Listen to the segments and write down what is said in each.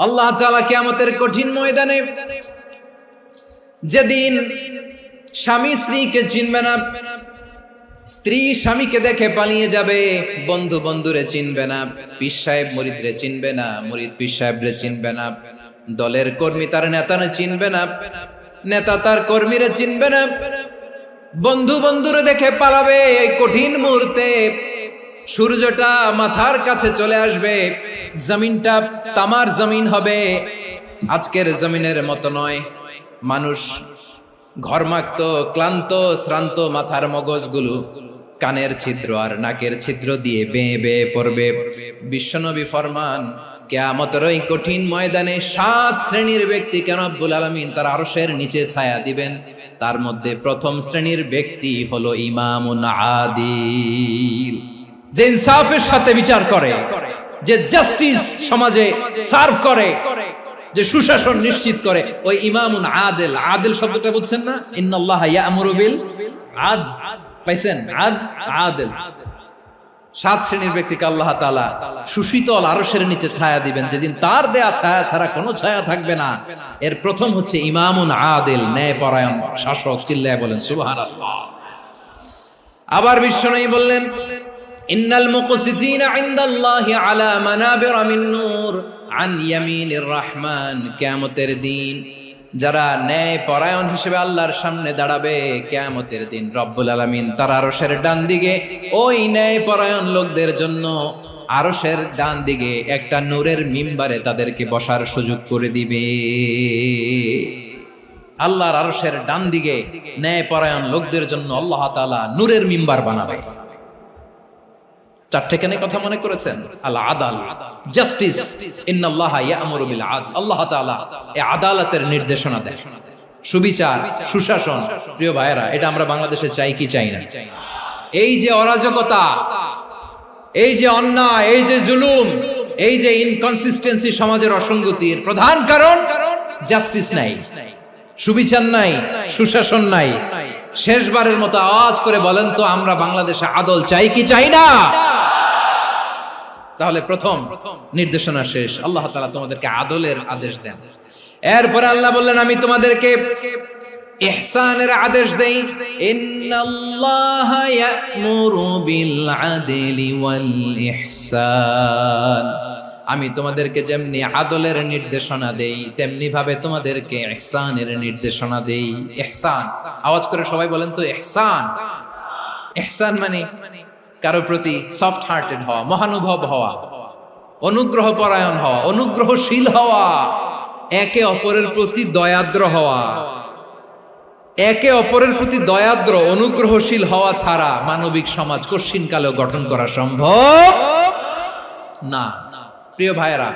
আল্লাহ তাআলা কিয়ামতের কঠিন ময়দানে যেদিন স্বামী স্ত্রীকে চিনবে না, স্ত্রী স্বামীকে দেখে পালিয়ে যাবে, বন্ধু বন্ধুরে চিনবে না, পীর সাহেব মুরিদরে চিনবে না, মুরিদ পীর সাহেবরে চিনবে না, দলের কর্মী তার নেতারে চিনবে না, নেতা তার কর্মীরে চিনবে না, বন্ধু বন্ধুরে দেখে পালাবে। এই কঠিন মুহূর্তে সূর্যটা মাথার কাছে চলে আসবে, জমিনটা তামার জমিন হবে, আজকের জমিনের মতো নয়। মানুষ ঘর্মাক্ত, ক্লান্ত, শ্রান্ত মাথার মগজগুলো কানের ছিদ্র আর নাকের ছিদ্র দিয়ে বেয়ে বেয়ে পড়বে। বিশ্বনবী ফরমান, কিয়ামতের ওই কঠিন ময়দানে 7 শ্রেণীর ব্যক্তিকে রব্বুল আলামিন তার আরশের নিচে ছায়া দিবেন। তার মধ্যে প্রথম শ্রেণীর ব্যক্তি হলো ইমামুন আদিল, যে ইনসাফের সাথে বিচার করে, যে জাস্টিস সমাজে সার্ভ করে, যে সুশাসন নিশ্চিত করে, ওই ইমামুন আদিল। আদিল শব্দটা বুঝছেন না? ইন্নাল্লাহা ইয়া'মুরু বিল আদল, পাইছেন? আদিল। 7 শ্রেণীর ব্যক্তিকে আল্লাহ তাআলা সুশীতল আরশের নিচে ছায়া দিবেন, যেদিন তার দেয়া ছায়া ছাড়া কোনো ছায়া থাকবে না। এর প্রথম হচ্ছে ইমামুন আদিল, ন্যায়পরায়ণ শাসক। চিল্লায় বলেন সুবহানাল্লাহ। আবার বিশ্বনবী বললেন, ইন্নাল মুকসিতিনা ইনদাল্লাহি আলা মানাবিরা মিন নূর আন ইয়ামিনির রহমান। কিয়ামতের দিন যারা ন্যায় পরায়ণ হিসেবে আল্লাহর সামনে দাঁড়াবে, কিয়ামতের দিন রব্বুল আলামিন তার আরশের ডান দিকে ওই ন্যায় পরায়ণ লোকদের জন্য আরশের ডান দিকে একটা নূরের মিম্বারে তাদেরকে বসার সুযোগ করে দিবে। আল্লাহর আরশের ডান দিকে ন্যায় পরায়ণ লোকদের জন্য আল্লাহ তাআলা নূরের মিম্বার বানাবে। 4টে কেন কথা মনে করেছেন? আল আদাল, জাস্টিস। ইন্নাল্লাহা ইয়া'মুরু বিল আদল। আল্লাহ তাআলা এই আদালতের নির্দেশনা দেন, সুবিচার, সুশাসন। প্রিয় ভাইয়েরা, এটা আমরা বাংলাদেশে চাই কি চাই না? এই যে অরাজকতা, এই যে অন্যায়, এই যে জুলুম, এই যে ইনকনসিস্টেন্সি সমাজের অসঙ্গতির প্রধান কারণ জাস্টিস নাই, সুবিচার নাই, সুশাসন নাই। শেষবারের মতো আওয়াজ করে বলেন তো, আমরা বাংলাদেশে আদল চাই কি চাই না? তাহলে প্রথম নির্দেশনা শেষ। আল্লাহ তাআলা তোমাদেরকে আদলের আদেশ দেন। এরপরে আল্লাহ বললেন, আমি তোমাদেরকে ইহসানের আদেশ দেই। ইন্নাল্লাহা ইয়া'মুরু বিল আদলি ওয়াল ইহসান। আমি তোমাদেরকে যেমনি আদলের নির্দেশনা দেই, তেমনি ভাবে তোমাদেরকে ইহসানের নির্দেশনা দেই। ইহসান, আওয়াজ করে সবাই বলেন তো ইহসান। ইহসান মানে কারো প্রতি সফট হার্টেড হওয়া, মহানুভব হওয়া, অনুগ্রহ পরায়ণ হওয়া, অনুগ্রহশীল হওয়া, একে অপরের প্রতি দয়াদ্র হওয়া। একে অপরের প্রতি দয়াদ্র, অনুগ্রহশীল হওয়া ছাড়া মানবিক সমাজ কশিনকালেও গঠন করা সম্ভব না। প্রিয় ভাইয়েরা,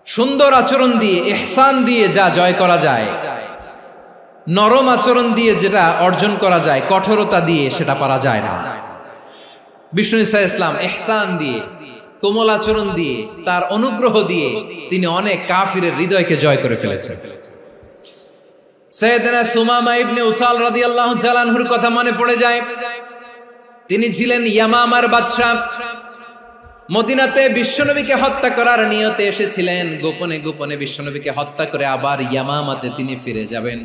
সুন্দর আচরণ দিয়ে, ইহসান দিয়ে যা জয় করা যায়, নরম আচরণ দিয়ে যেটা অর্জন করা যায়, কঠোরতা দিয়ে সেটা পারা যায় না। বিষ্ণু ঈসা ইসলাম ইহসান দিয়ে, কোমল আচরণ দিয়ে, তার অনুগ্রহ দিয়ে তিনি অনেক কাফিরের হৃদয়কে জয় করে ফেলেছেন। সাইয়েদনা সুমামা ইবনে উসাল রাদিয়াল্লাহু তাআলা আনহুর কথা মনে পড়ে যায়। তিনি ছিলেন ইয়ামামার বাদশা। মদিনাতে বিশ্বনবীকে হত্যা করার নিয়তে এসেছিলেন। গোপনে গোপনে বিশ্বনবীকে হত্যা করে আবার ইয়ামামাতে তিনি ফিরে যাবেন।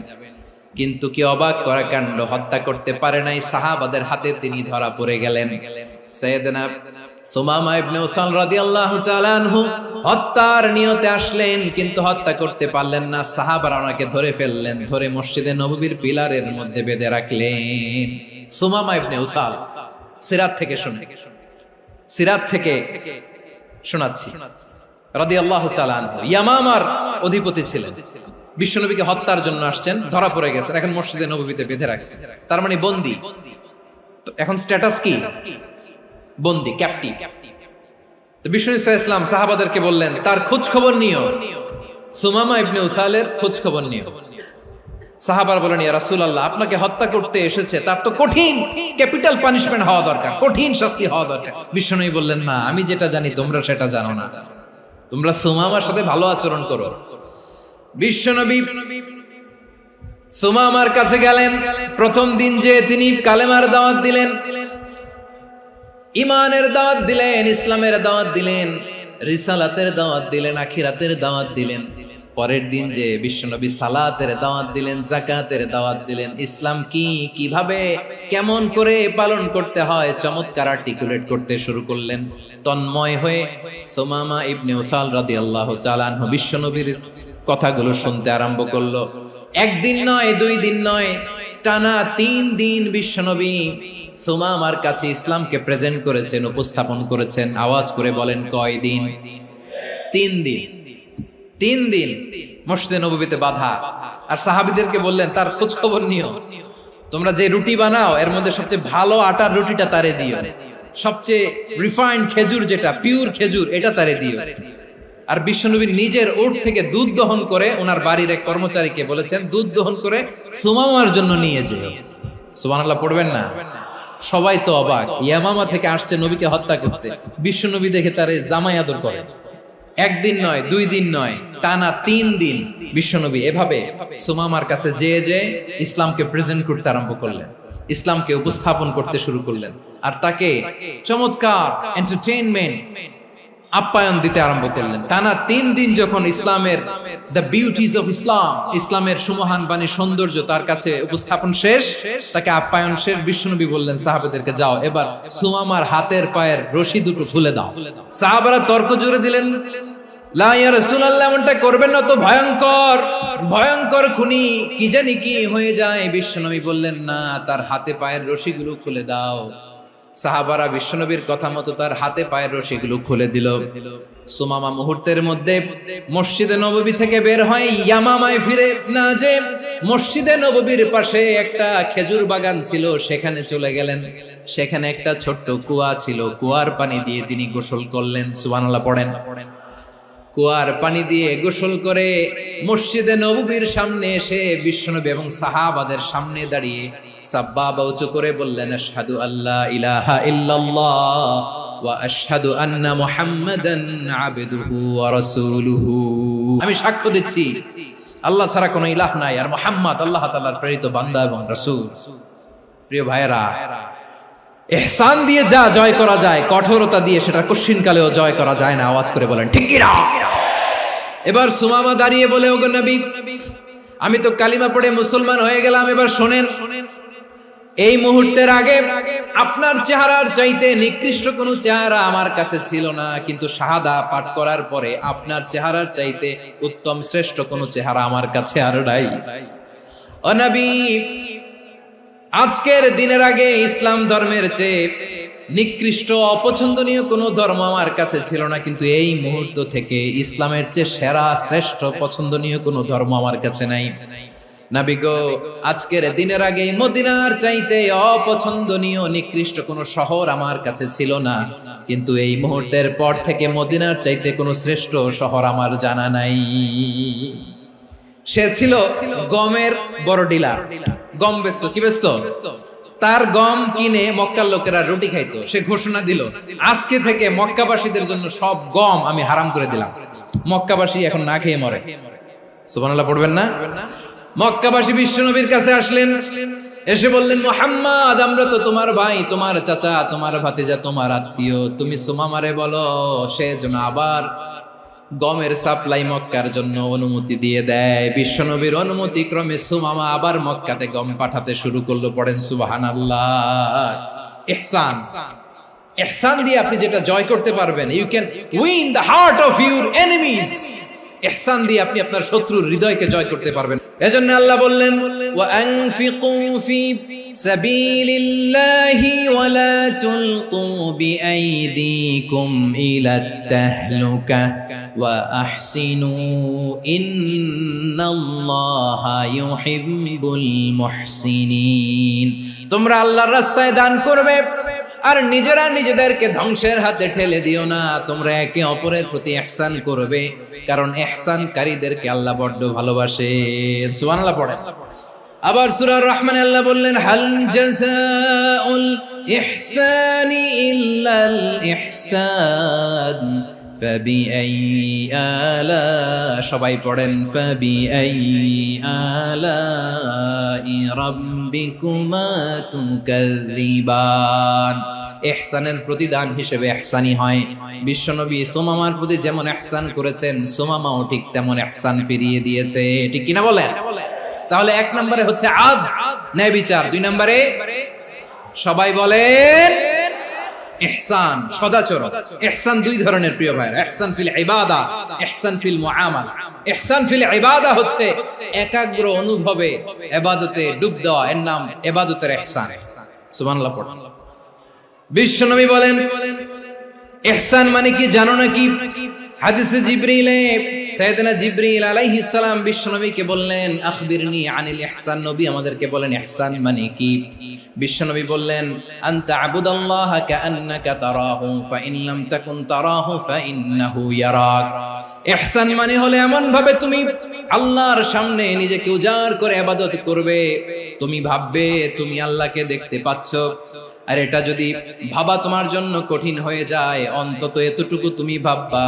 কিন্তু কি অবাক করা কাণ্ড, হত্যা করতে পারে নাই, সাহাবাদের হাতে তিনি ধরা পড়ে গেলেন। সাইয়েদনা সুমামা ইবনে উসাল রাদিয়াল্লাহু তাআলা আনহু হত্যার নিয়তে আসলেন, কিন্তু হত্যা করতে পারলেন না। সাহাবারা ওনাকে ধরে ফেললেন, ধরে মসজিদে নববীর পিলারের মধ্যে বেঁধে রাখলেন। সুমামা ইবনে উসাল, সিরাত থেকে শুনে, সিরাত থেকে শোনাচ্ছি, রাদিয়াল্লাহু তাআলা আনহু ইয়ামামার অধিপতি ছিলেন। বিশ্বনবীকে হত্যার জন্য আসছেন, ধরা পড়ে গেছেন, এখন মসজিদে নববীতে বেঁধে রাখছে। তার মানে বন্দী। এখন স্ট্যাটাস কি? বন্দী, ক্যাপটিভ। তো বিষ্ণু ঈসা ইসলাম সাহাবাদেরকে বললেন, তার খোঁজ খবর নিও, সুমামা ইবনে উসালের খোঁজ খবর নিও। সাহাবারা বলেন, ইয়া রাসূলুল্লাহ, আপনাকে হত্যা করতে এসেছে, তার তো কঠিন ক্যাপিটাল পানিশমেন্ট হওয়া দরকার, কঠিন শাস্তি হওয়া দরকার। বিশ্বনবী বললেন, না, আমি যেটা জানি তোমরা সেটা জানো না, তোমরা সুমামার সাথে ভালো আচরণ করো। বিশ্বনবী সুমামার কাছে গেলেন। প্রথম দিন যে তিনি কালেমার দাওয়াত দিলেন, ইমানের দাওয়াত দিলেন, ইসলামের দাওয়াত দিলেন, রিসালাতের দাওয়াত দিলেন, আখিরাতের দাওয়াত দিলেন। পরের দিন যে বিশ্বনবী সালাতের দাওয়াত দিলেন, যাকাতের দাওয়াত দিলেন, ইসলাম কি, কিভাবে, কেমন করে পালন করতে হয় চমৎকার আর্টিকুলেট করতে শুরু করলেন। তন্ময় হয়ে সুমামা ইবনে উসাল রাদিয়াল্লাহু তাআলা আনহু বিশ্বনবীর কথাগুলো শুনতে আরম্ভ করলো। একদিন নয়, 2 দিন নয়, টানা 3 দিন বিশ্বনবী সুমামার কাছে ইসলামকে প্রেজেন্ট করেছেন, উপস্থাপন করেছেন। আওয়াজ করে বলেন, কয় দিন? 3 দিন। 3 দিন মসজিদে নববীতে বাধা। আর সাহাবীদেরকে বললেন, তার খোঁজ খবর নিও, তোমরা যে রুটি বানাও এর মধ্যে সবচেয়ে ভালো আটার রুটিটা তারে দিও, সবচেয়ে রিফাইন্ড খেজুর, যেটা পিওর খেজুর, এটা তারে দিও। আর বিশ্বনবী নিজের উট থেকে দুধ দহন করে ওনার বাড়ির এক কর্মচারীকে বলেছেন, দুধ দহন করে সুমামার জন্য নিয়ে যেও। সুবহানাল্লাহ পড়বেন না? সবাই তো অবাক, ইয়ামামা থেকে আসছে নবীকে হত্যা করতে, বিশ্বনবী দেখে তারে জামাই আদর করে। একদিন নয়, 2 দিন নয়, টানা 3 দিন বিশ্বনবী এভাবে সুমামার কাছে যেয়ে ইসলামকে প্রেজেন্ট করতে আরম্ভ করলেন, ইসলামকে উপস্থাপন করতে শুরু করলেন। আর তাকে চমৎকার এন্টারটেইনমেন্ট, আপ্যায়ন দিতে আরম্ভ করলেন। টানা 3 দিন যখন ইসলামের দ্য বিউটিজ অফ ইসলাম, ইসলামের সুমহান বাণী, সৌন্দর্য তার কাছে উপস্থাপন শেষ, তাকে আপ্যায়ন শেষ, বিশ্বনবী বললেন সাহাবাদেরকে, যাও এবার সুমামার হাতের পায়ের রশি দুটো খুলে দাও। সাহাবারা তর্ক জুড়ে দিলেন, লা ইয়া রাসূলুল্লাহ, এমনটা করবেন না, তো ভয়ঙ্কর, ভয়ঙ্কর খুনি, কি জানি কি হয়ে যায়। বিশ্বনবী বললেন, না, তার হাতে পায়ের রশিগুলো খুলে দাও। সাহাবারা বিশ্বনবীর কথা মতো তার হাতে পায়ের রশিগুলো খুলে দিল। সুমামা মুহূর্তের মধ্যে মসজিদে নববী থেকে বের হয়, ইয়ামামায় ফিরে না যে মসজিদে নববীর পাশে একটা খেজুর বাগান ছিল, সেখানে চলে গেলেন। সেখানে একটা ছোট্ট কুয়া ছিল, কুয়ার পানি দিয়ে তিনি গোসল করলেন। সুবহানাল্লাহ পড়েন। কুয়ার পানি দিয়ে গোসল করে মসজিদে নববীর সামনে এসে বিশ্বনবী এবং সাহাবাদের সামনে দাঁড়িয়ে সাব্বাবা উঁচু করে বললেন, আশহাদু আল্লা ইলাহা ইল্লাল্লাহ ওয়া আশহাদু আন্না মুহাম্মাদান আবদুহু ওয়া রাসূলুহু। আমি সাক্ষ্য দিচ্ছি আল্লাহ ছাড়া কোনো ইলাহ নাই, আর মুহাম্মদ আল্লাহ তাআলার প্রেরিত বান্দা এবং রাসূল। প্রিয় ভাইয়েরা, ইহসান দিয়ে যা জয় করা যায়, কঠোরতা দিয়ে সেটা কঠিনকালেও জয় করা যায় না। আওয়াজ করে বলেন, ঠিক কি না? এবার সুমামা দাঁড়িয়ে বলে, ওগো নবী, আমি তো কালিমা পড়ে মুসলমান হয়ে গেলাম, এবার শোনেন, এই মুহূর্তের আগে আপনার চেহারার চাইতে নিকৃষ্ট কোনো চেহারা আমার কাছে ছিল না, কিন্তু শাহাদা পাঠ করার পরে আপনার চেহারার চাইতে উত্তম শ্রেষ্ঠ কোনো চেহারা আমার কাছে আর নাই। ও নবী, আজকের দিনের আগে ইসলাম ধর্মের চেয়ে নিকৃষ্ট, অপছন্দনীয় কোনো ধর্ম আমার কাছে ছিল না, কিন্তু এই মুহূর্ত থেকে ইসলামের চেয়ে সেরা, শ্রেষ্ঠ, পছন্দনীয় কোনো ধর্ম আমার কাছে নাই। নবী গো, আজকের দিনের আগে মদিনার চাইতে অপছন্দনীয়, নিকৃষ্ট কোনো শহর আমার কাছে ছিল না, কিন্তু এই মুহূর্তের পর থেকে মদিনার চাইতে কোনো শ্রেষ্ঠ শহর আমার জানা নাই। সে ছিল গমের বড় ডিলার, গম বেচতো। কি বেচতো? তার গম কিনে মক্কার লোকেরা রুটি খাইতো। সে ঘোষণা দিল, আজকে থেকে মক্কাবাসীদের জন্য সব গম আমি হারাম করে দিলাম, মক্কাবাসী এখন না খেয়ে মরে। সুবহানাল্লাহ পড়বেন না? মক্কাবাসী বিশ্বনবীর কাছে আসলেন, এসে বললেন, মুহাম্মদ, আমরা তো তোমার ভাই, তোমার চাচা, তোমার ভাতিজা, তোমার আত্মীয়, তুমি সুমামারে বলো সে যেন আবার গমের সাপ্লাই মক্কার জন্য অনুমতি দিয়ে দেয়। বিশ্বনবীর অনুমতি ক্রমে সুমামা আবার মক্কাতে গম পাঠাতে শুরু করলো। পড়েন সুবহানাল্লাহ। ইহসান, ইহসান দিয়ে আপনি যেটা জয় করতে পারবেন, you can win the heart of your enemies. ইহসান দিয়ে আপনি আপনার শত্রুর হৃদয়কে জয় করতে পারবেন। এজন্য আল্লাহ বললেন, ওয়া আনফিকু ফি সাবিলিল্লাহি ওয়া লা তুলকু বিআইদিকুম ইলাত তাহলুকা ওয়া আহসিনু ইন্নাল্লাহা ইউহিব্বুল মুহসিনিন। তোমরা আল্লাহর রাস্তায় দান করবে আর নিজেরা নিজেদেরকে ধ্বংসের হাতে ঠেলে দিও না। তোমরা একে অপরের প্রতি ইহসান করবে, কারণ ইহসানকারীদেরকে আল্লাহ বড় ভালোবাসেন। সুবহানাল্লাহ পড়েন। আবার সূরা রহমানে আল্লাহ বললেন, হাল জাযাউল ইহসানি ইল্লাল ইহসান ফাবিআইয়ি আলা, সবাই পড়েন ফাবিআইয়ি আলাই রাব্বিকুমা তুকাযযিবান। ইহসানের প্রতিদান হিসেবে ইহসানি হয়। বিশ্বনবী সুমামার প্রতি যেমন ইহসান করেছেন, সুমামাও ঠিক তেমন ইহসান ফিরিয়ে দিয়েছে। ঠিক কিনা বলেন? তাহলে এক নম্বরে হচ্ছে আদ, ন্যায় বিচার। দুই নম্বরে সবাই বলেন ইহসান, সদাচরণ। ইহসান দুই ধরনের প্রিয় ভাইরা, ইহসান ফিল ইবাদা, ইহসান ফিল মুআমালা। ইহসান ফিল ইবাদা হচ্ছে একাগ্র অনুভবে ইবাদতে ডুব দেওয়া, এর নাম ইবাদতের ইহসান। সুবহানাল্লাহ পড়ুন। বিশ্বনবী বলেন ইহসান মানে কি জানো নাকি? হাদিসে জিবরিলে সাইয়েদনা জিবরিল আলাইহিস সালাম বিশ্বনবীকে বললেন আখবিরনি আনিল ইহসান। নবী আমাদেরকে বলেন ইহসান মানে কি? বিশ্বনবী বললেন আনতা আবুদাল্লাহা কাআন্নাকা তারাহু ফাইন লাম তাকুন তারাহু ফাইন্নাহু ইয়ারাক। ইহসান মানে হলো এমন ভাবে তুমি আল্লাহর সামনে নিজেকে উজাড় করে ইবাদত করবে, তুমি ভাববে তুমি আল্লাহকে দেখতে পাচ্ছ। আর এটা যদি ভাবা তোমার জন্য কঠিন হয়ে যায়, অন্তত এতটুকু তুমি ভাববা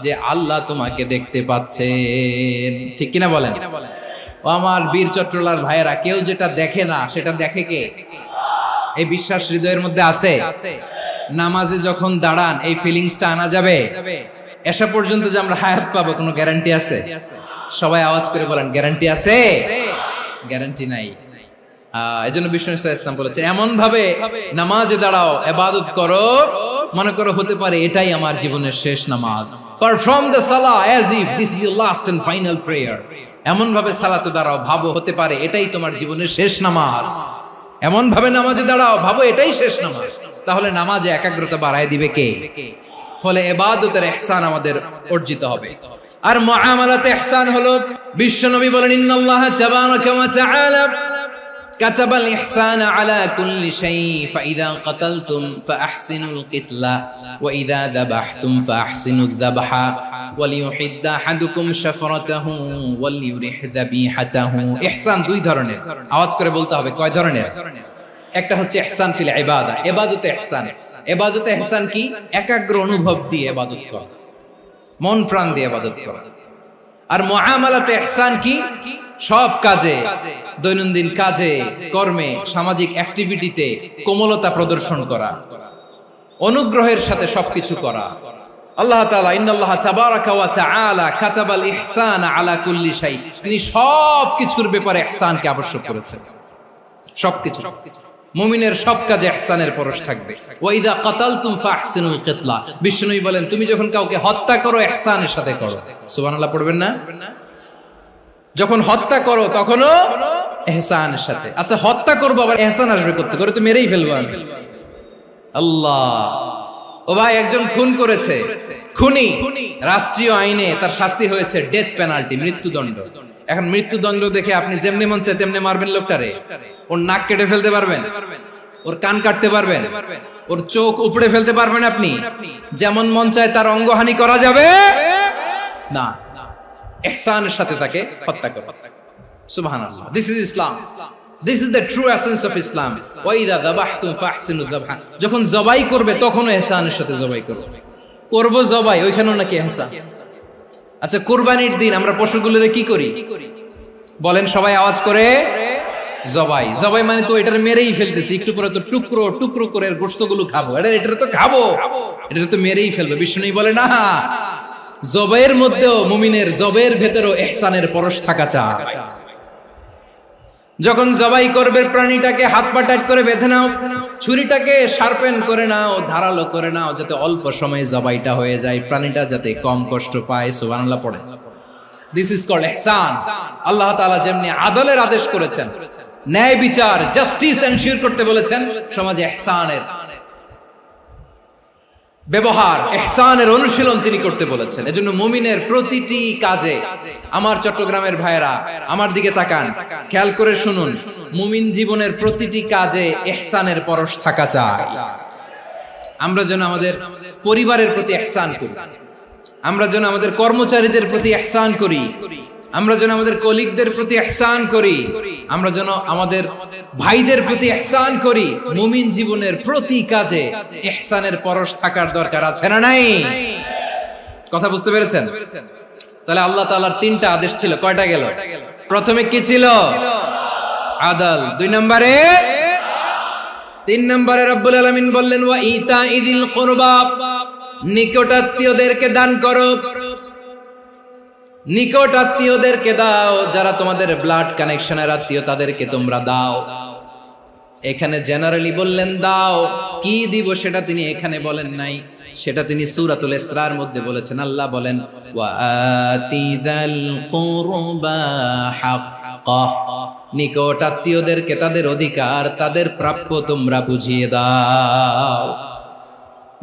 যে আল্লাহ তোমাকে দেখতে পাচ্ছেন। ঠিক কিনা বলেন? ও আমার বীর চট্টলার ভাইয়েরা, কেউ যেটা দেখে না সেটা দেখে কে? এই বিশ্বাস হৃদয়ের মধ্যে আছে? নামাজে যখন দাঁড়ান এই ফিলিংসটা আনা যাবে? এসা পর্যন্ত যে আমরা হায়াত পাবো কোনো গ্যারান্টি আছে? সবাই আওয়াজ করে বলেন গ্যারান্টি আছে? গ্যারান্টি নাই। এজন্য বিষ্ণু ইসলাম বলেছে এমন ভাবে নামাজে দাঁড়াও, ইবাদত করো, মনে করো হতে পারে এটাই আমার জীবনের শেষ নামাজ। পারফর্ম দ্য সালাহ as if this is your last and final prayer. এমন ভাবে সালাতে দাঁড়াও, ভাবো হতে পারে এটাই তোমার জীবনের শেষ নামাজ। এমন ভাবে নামাজে দাঁড়াও, ভাবো এটাই শেষ নামাজ। তাহলে নামাজে একাগ্রতা বাড়ায় দিবে কে? ফলে ইবাদতের ইহসান আমাদের অর্জিত হবে। আর মুআমালাতে ইহসান হলো, বিশ্বনবী বলেন ইন্নাল্লাহা তাবারাকা ওয়া তাআলা كتب الإحسان على كل شيء فإذا قتلتم فأحسنوا القتلة وإذا ذبحتم فأحسنوا الذبح وليحد أحدكم شفرته وليرح ذبيحته। ইহসান দুই ধরনের, আওয়াজ করে বলতে হবে কয় ধরনের? একটা হচ্ছে ইহসান ফিল ইবাদা, ইবাদতে ইহসান। ইবাদতে ইহসান কি? একাগ্র অনুভব দিয়ে ইবাদত করা, মন প্রাণ দিয়ে ইবাদত করা। আর মুআমালাতে ইহসান কি? সব কাজে, দৈনন্দিন কাজে, কর্মে, সামাজিক অ্যাক্টিভিটিতে কোমলতা প্রদর্শন করা, অনুগ্রহের সাথে সবকিছু করা। আল্লাহ তাআলা ইন্নাল্লাহা তাবারাকা ওয়া তাআলা কাতাবাল ইহসানা আলা কুল্লি শাই, তিনি সবকিছুর ব্যাপারে ইহসানকে আবশ্যক করেছেন। সবকিছু, মুমিনের সব কাজে ইহসানের পরশ থাকবে। ওয়া ইযা কাতালতুম ফাহসিনুল কিতলা, বিষ্ণুই বলেন তুমি যখন কাউকে হত্যা করো ইহসানের সাথে করো। সুবহানাল্লাহ পড়বেন না? যখন হত্যা করো তখনও ইহসানের সাথে। আচ্ছা হত্যা করবো আবার ইহসান আসবে করতে করে তো মেরেই ফেলবো আমি। আল্লাহ, ও ভাই একজন খুন করেছে, খুনি, রাষ্ট্রীয় আইনে তার শাস্তি হয়েছে ডেথ পেনাল্টি, মৃত্যুদণ্ড। এখন মৃত্যুদণ্ড দেখে আপনি যেমনি মন চায় তেমনি মারবেন লোকটারে? ওর নাক কেটে ফেলতে পারবেন? ওর কান কাটতে পারবেন? ওর চোখ উপড়ে ফেলতে পারবেন আপনি? যেমন মন চায় তার অঙ্গহানি করা যাবে না। ইহসানের সাথে তাকে হত্যা করো। সুবহানাল্লাহ, this is Islam, this is the true essence of Islam. ওয়া ইযা যাবাহতুম ফাহসিনুয যাবহা, যখন জবাই করবে তখনও ইহসানের সাথে জবাই করো। করব জবাই, ওইখানেও নাকি ইহসান। আচ্ছা কুরবানির দিন আমরা পশুগুলোরে কি করি বলেন সবাই আওয়াজ করে? জবাই। জবাই মানে তো এটারে মেরেই ফেলতেছি, একটু পরে তো টুকরো টুকরো করে গোশতগুলো খাবো, এটা তো খাবো, এটা তো মেরেই ফেলবো। বিষ্ণু বলে না, জবের মধ্যেও মুমিনের জবের ভেতরেও ইহসানের পরশ থাকা চাই। যখন জবাই করবে প্রাণীটাকে হাত পা টাইট করে বেঁধে নাও, ছুরিটাকে শার্পেন করে নাও, ধারালো করে নাও, যাতে অল্প সময়ে জবাইটা হয়ে যায়, প্রাণীটা যাতে কম কষ্ট পায়। সুবহানাল্লাহ পড়ে। দিস ইজ কল্ড ইহসান। আল্লাহ তাআলা যেমনি আদলের আদেশ করেছেন, ন্যায় বিচার, জাস্টিস এনশিওর করতে বলেছেন, সমাজে ইহসানের ব্যবহার, ইহসানের অনুশীলন তিনি করতে বলেছেন। এজন্য মুমিনের প্রতিটি কাজে, আমার চট্টগ্রামের ভাইয়েরা আমার দিকে তাকান, খেয়াল করে শুনুন, মুমিন জীবনের প্রতিটি কাজে ইহসানের পরশ থাকা চাই। আমরা যেন আমাদের পরিবারের প্রতি ইহসান করি, আমরা যেন আমাদের কর্মচারীদের প্রতি ইহসান করি, আমরা যেন আমাদের কলিগদের প্রতি ইহসান করি, আমরা যেন আমাদের ভাইদের প্রতি ইহসান করি। মুমিন জীবনের প্রতি কাজে ইহসানের পরশ থাকার দরকার আছে না নাই? কথা বুঝতে পেরেছেন? তাহলে আল্লাহ তাআলার তিনটা আদেশ ছিল, কয়টা গেল? প্রথমে কি ছিল? আদল। 2 নম্বরে, 3 নম্বরে রব্বুল আলামিন বললেন ওয়া ইতাইদিল কুরবা, নিকটাত্মীয়দেরকে দান করো। নিকট আত্মীয়দেরকে দাও, যারা তোমাদের ব্লাড কানেকশনের আত্মীয় তাদেরকে তোমরা দাও। এখানে জেনারেলি বললেন দাও, কি দিব সেটা তিনি এখানে বলেন নাই, সেটা তিনি সূরাতুল ইসরার মধ্যে বলেছেন। আল্লাহ বলেন ওয়া আতিযাল কুরবা হাক্কাহ, নিকট আত্মীয়দেরকে তাদের অধিকার, তাদের প্রাপ্য তোমরা বুঝিয়ে দাও।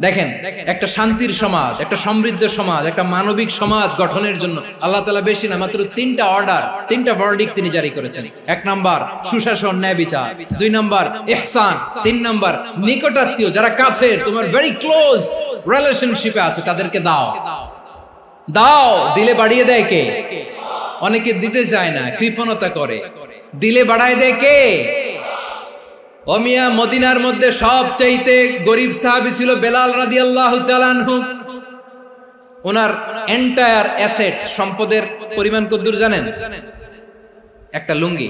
দেখেন, একটা শান্তির সমাজ, একটা সমৃদ্ধ সমাজ, একটা মানবিক সমাজ গঠনের জন্য আল্লাহ তাআলা বেশি না, মাত্র 3টা অর্ডার, 3টা ভার্ডিক্ট তিনি জারি করেছেন। 1 নাম্বার সুশাসন, ন্যায় বিচার। 2 নাম্বার ইহসান। 3 নাম্বার নিকটাত্মীয়, যারা কাছের, তোমার ভেরি ক্লোজ রিলেশনশিপে আছে, তাদেরকে দাও। দাও, দিলে বাড়িয়ে দেয় কে? অনেকে দিতে চায় না, কৃপণতা করে। দিলে বাড়ায় দেয় কে? ও মিয়া, মদিনার মধ্যে সবচাইতে গরিব সাহাবী ছিল বেলাল রাদিয়াল্লাহু তাআলা আনহু। ওনার এন্টায়ার অ্যাসেট, সম্পদের পরিমাণ কতদূর জানেন? একটা লুঙ্গি।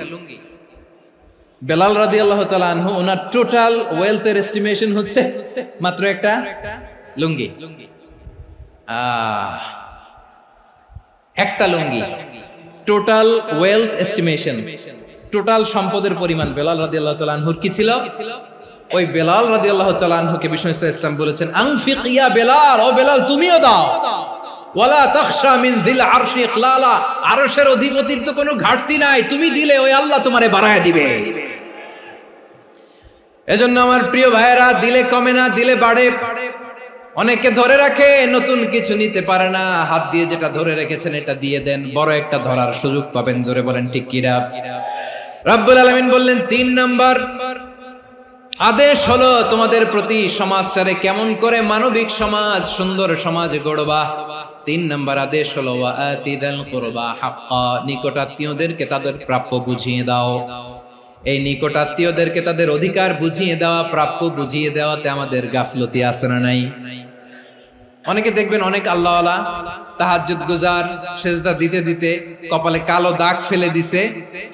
বেলাল রাদিয়াল্লাহু তাআলা আনহু, ওনার টোটাল ওয়েলথের এস্টিমেশন হচ্ছে মাত্র একটা লুঙ্গি। একটা লুঙ্গি, টোটাল ওয়েলথ এস্টিমেশন, টোটাল সম্পদের পরিমাণ বেলাল রাদিয়াল্লাহু তাআলা আনহুর কি ছিল? ওই বেলাল রাদিয়াল্লাহু তাআলা আনহুকে বিষ্ণু ইসলাম বলেছেন আনফিক ইয়া বেলাল, ও বেলাল তুমিও দাও। ওয়ালা তাখশা মিন যিল আরশি ইখলালা, আরশের অধিপতির তো কোনো ঘাটতি নাই, তুমি দিলে ওই আল্লাহ তোমারে বাড়ায় দিবে। এজন্য আমার প্রিয় ভাইয়েরা, দিলে কমে না, দিলে বাড়ে। অনেকে ধরে রাখে, নতুন কিছু নিতে পারে না, হাত দিয়ে যেটা ধরে রেখেছেন এটা দিয়ে দেন, বড় একটা ধরার সুযোগ পাবেন। জোরে বলেন ঠিক কিনা? রব্বুল আলামিন বললেন 3 নাম্বার আদেশ হলো তোমাদের প্রতি সমাজটারে কেমন করে মানবিক সমাজ, সুন্দর সমাজ গড়বা। 3 নাম্বার আদেশ হলো ওয়া আতিদাল কুরবা হাক্কা, নিকটাত্মীয়দেরকে তাদের প্রাপ্য বুঝিয়ে দাও। এই নিকটাত্মীয়দেরকে তাদের অধিকার বুঝিয়ে দেওয়া, প্রাপ্য বুঝিয়ে দেওয়াতে আমাদের গাফলতি আছে না নাই? অনেকে দেখবেন অনেক আল্লাহওয়ালা, তাহাজ্জুদ গুজার, সেজদা দিতে দিতে কপালে কালো দাগ ফেলে দিছে,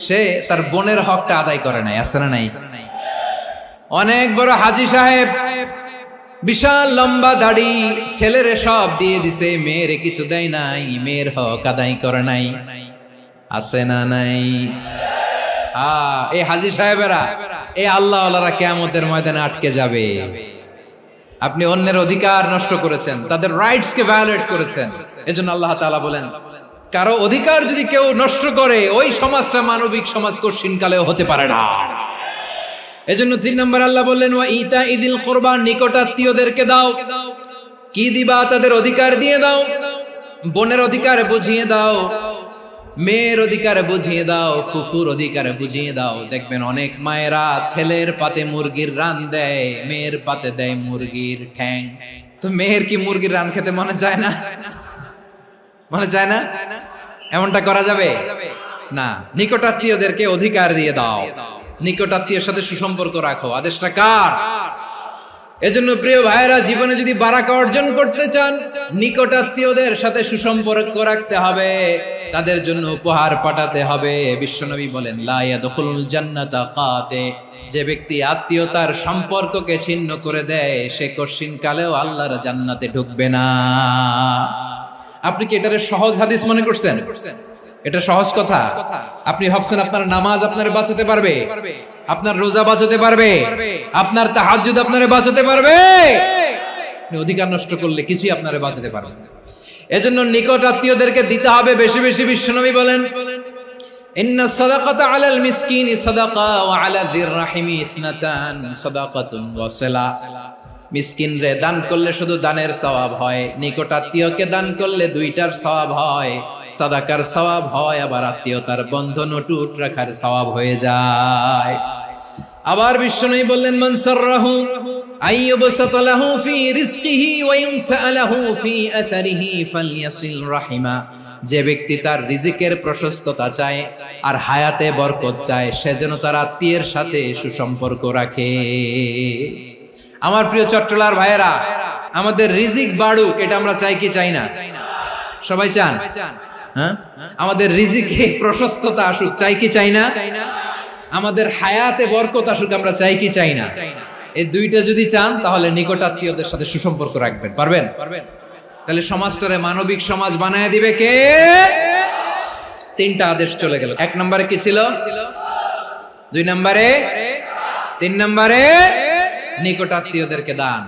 সে তার বোনের হকটা আদায় করে নাই, আছে না নাই? অনেক বড় হাজী সাহেব, বিশাল লম্বা দাড়ি, ছেলেরে সব দিয়ে দিছে, মেয়েরে কিছু দেয় নাই, মেয়ের হক আদায় করে নাই, আছে না নাই? এই হাজী সাহেবেরা, এই আল্লাহওয়ালারা কিয়ামতের ময়দানে আটকে যাবে। আপনি অন্যের অধিকার নষ্ট করেছেন, তাদের রাইটস কে ভায়োলেট করেছেন। এজন্য আল্লাহ তাআলা বলেন, কারো অধিকার যদি কেউ নষ্ট করে, ওই সমাজটা মানবিক সমাজ কঠিনকালেও হতে পারে না। এজন্য 3 নম্বর আল্লাহ বললেন ওয়া ইতাইদিল কুরবা, নিকটাত্মীয়দেরকে দাও। কি দিবা? তাদের অধিকার দিয়ে দাও। বোনের অধিকার বুঝিয়ে দাও, মেয়ের অধিকার বুঝিয়ে দাও, ফুফুর অধিকার বুঝিয়ে দাও। দেখবেন অনেক মায়েরা ছেলের পাতে মুরগির রান দেয়, মেয়ের পাতে দেয় মুরগির ঠ্যাং। তো মেয়ের কি মুরগির রান খেতে মনে চায় না? মনে চায় না? এমনটা করা যাবে না। নিকটাত্মীয়দেরকে অধিকার দিয়ে দাও, নিকটাত্মীয়ের সাথে সুসম্পর্ক রাখো। আদেশটা কার? এজন্য প্রিয় ভাইয়েরা, জীবনে যদি বারাকা অর্জন করতে চান, নিকটাত্মীয়দের সাথে সুসম্পর্ক রাখতে হবে, তাদের জন্য উপহার পাঠাতে হবে। বিশ্বনবী বলেন লা ইয়াদখুলুল জান্নাতা কাতে, যে ব্যক্তি আত্মীয়তার সম্পর্ককে ছিন্ন করে দেয়, সে কঠিন কালেও আল্লাহর জান্নাতে ঢুকবে না। আপনি কি এটারে সহজ হাদিস মনে করছেন? এটা সহজ কথা? আপনি ভাবছেন আপনার নামাজ আপনারে বাঁচাতে পারবে, আপনার রোজা বাঁচাতে পারবে, আপনার তাহাজ্জুদ আপনারে বাঁচাতে পারবে? অধিকার নষ্ট করলে কিছুই আপনারে বাঁচাতে পারবে না। এজন্য নিকট আত্মীয়দেরকে দিতে হবে বেশি বেশি। বিশ্বনবী বলেন ইন্না সাদাকাতা আলাল মিসকিনি সাদাকা ওয়া আলা যির রাহিমি ইসনাতান সাদাকাতুন ওয়া সিলা। মিসকিন রে দান করলে শুধু দানের সওয়াব হয়, নিকট আত্মীয়কে দান করলে 2টার সওয়াব হয়, সাদাকার সওয়াব হয়, আবার আত্মীয়তার বন্ধন অটুট রাখার সওয়াব হয়ে যায়। আবার বিশ্বনবী বললেন মান সাররাহু আইয়ুবসাতা লাহু ফি রিজকিহি ওয়া ইনসালাহু ফি আসারিহি ফালইয়াসিল রাহিমা। যে ব্যক্তি তার রিজিকের প্রশস্ততা চায় আর হায়াতে বরকত চায়, সে যেন তার আত্মীয়ের সাথে সুসম্পর্ক রাখে। আমার প্রিয় চট্টলার ভাইয়েরা, আমাদের রিজিক বাড়ুক, এটা আমরা চাই কি চাই না? সবাই চান? হ্যাঁ, আমাদের রিজিকে প্রশস্ততা আসুক, চাই কি চাই না? আমাদের হায়াতে বরকত আসুক, আমরা চাই কি চাই না? এই দুইটা যদি চান তাহলে নিকটাত্মীয়দের সাথে সুসম্পর্ক রাখবেন। পারবেন? তাহলে সমাজটারে মানবিক সমাজ বানায় দিবে কে? তিনটা আদেশ চলে গেল। 1 নম্বরে কি ছিল? 2 নম্বরে, 3 নম্বরে নিকটাত্মীয়দেরকে দান।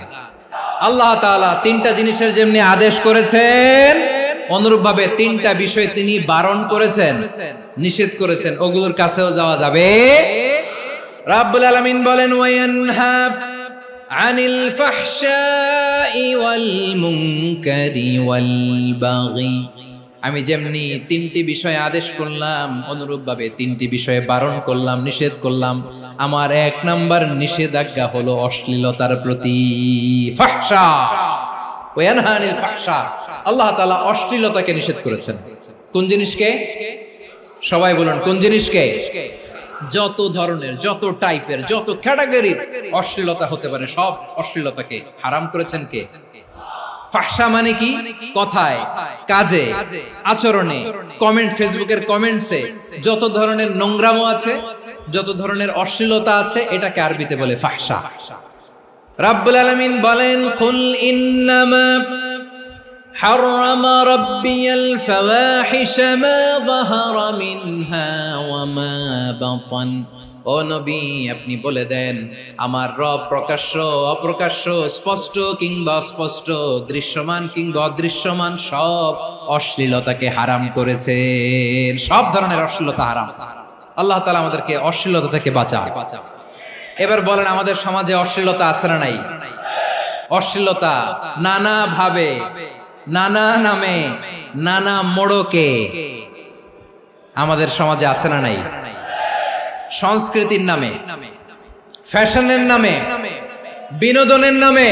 আল্লাহ তাআলা তিনটা জিনিসের যেমনি আদেশ করেছেন, অনুরূপ ভাবে তিনটা বিষয় তিনি বারণ করেছেন, নিষেধ করেছেন, ওগুলোর কাছেও যাওয়া যাবে। রাব্বুল আলামিন বলেন, ওয়ায়ানহা আনিল ফাহশাই ওয়াল মুনকারি ওয়াল বাগি। আমি যেমনি তিনটি বিষয়ে আদেশ করলাম, অনুরূপ ভাবে তিনটি বিষয়ে বারণ করলাম, নিষেধ করলাম। আমার 1 নাম্বার নিষেধাজ্ঞা হলো অশ্লীলতার প্রতি। ফাহশা, ওয়ায়ানহা আনিল ফাহশা, আল্লাহ তাআলা অশ্লীলতাকে নিষেধ করেছেন। কোন জিনিসকে? সবাই বলুন, কোন জিনিসকে? যত ধরনের, যত টাইপের, যত ক্যাটাগরির অশ্লীলতা হতে পারে সব অশ্লীলতাকে হারাম করেছেন কে? ফাহশা মানে কি? কথায়, কাজে, আচরণে, কমেন্ট, ফেসবুকের কমেন্টসে যত ধরনের নোংরামো আছে, যত ধরনের অশ্লীলতা আছে, এটাকে আরবিতে বলে ফাহশা। রাব্বুল আলামিন বলেন, কুল ইন্নামা حرم ربي الفواحش ما ظهر منها وما بطن। ও নবী, আপনি বলে দেন, আমার রব প্রকাশ্য, অপ্রকাশ্য, স্পষ্ট কিংবা অস্পষ্ট, দৃশ্যমান কিংবা অদৃশ্যমান সব অশ্লীলতাকে হারাম করেছেন। সব ধরনের অশ্লীলতা হারাম। আল্লাহ তাআলা আমাদেরকে অশ্লীলতা থেকে বাঁচান। এবার বলেন, আমাদের সমাজে অশ্লীলতা আছে না নাই? অশ্লীলতা নানা ভাবে, নানা নামে, নানা মোড়কে আমাদের সমাজে আছে না নাই? সংস্কৃতির নামে, ফ্যাশনের নামে, বিনোদনের নামে,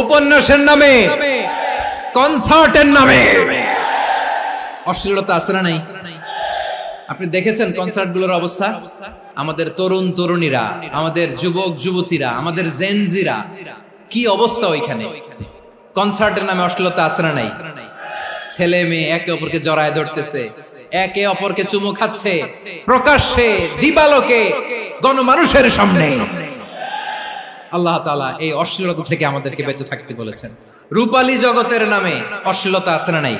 উপন্যাসের নামে, কনসার্টের নামে অশ্লীলতা আছে না নাই? আপনি দেখেছেন কনসার্টগুলোর অবস্থা? আমাদের তরুণ তরুণীরা, আমাদের যুবক যুবতীরা, আমাদের জেনজিরা, কি অবস্থা ওইখানে? কনসার্টের নামে অশ্লীলতা আছে না নাই? ছেলে মেয়ে একে অপরকে জড়ায় ধরতেছে, একে অপরকে চুমু খাচ্ছে, প্রকাশ্যে, দিবালোকে, গণমানুষের সামনে। আল্লাহ তাআলা এই অশ্লীলতা থেকে আমাদেরকে বেঁচে থাকতে বলেছেন। রূপালী জগতের নামে অশ্লীলতা আছে না নাই?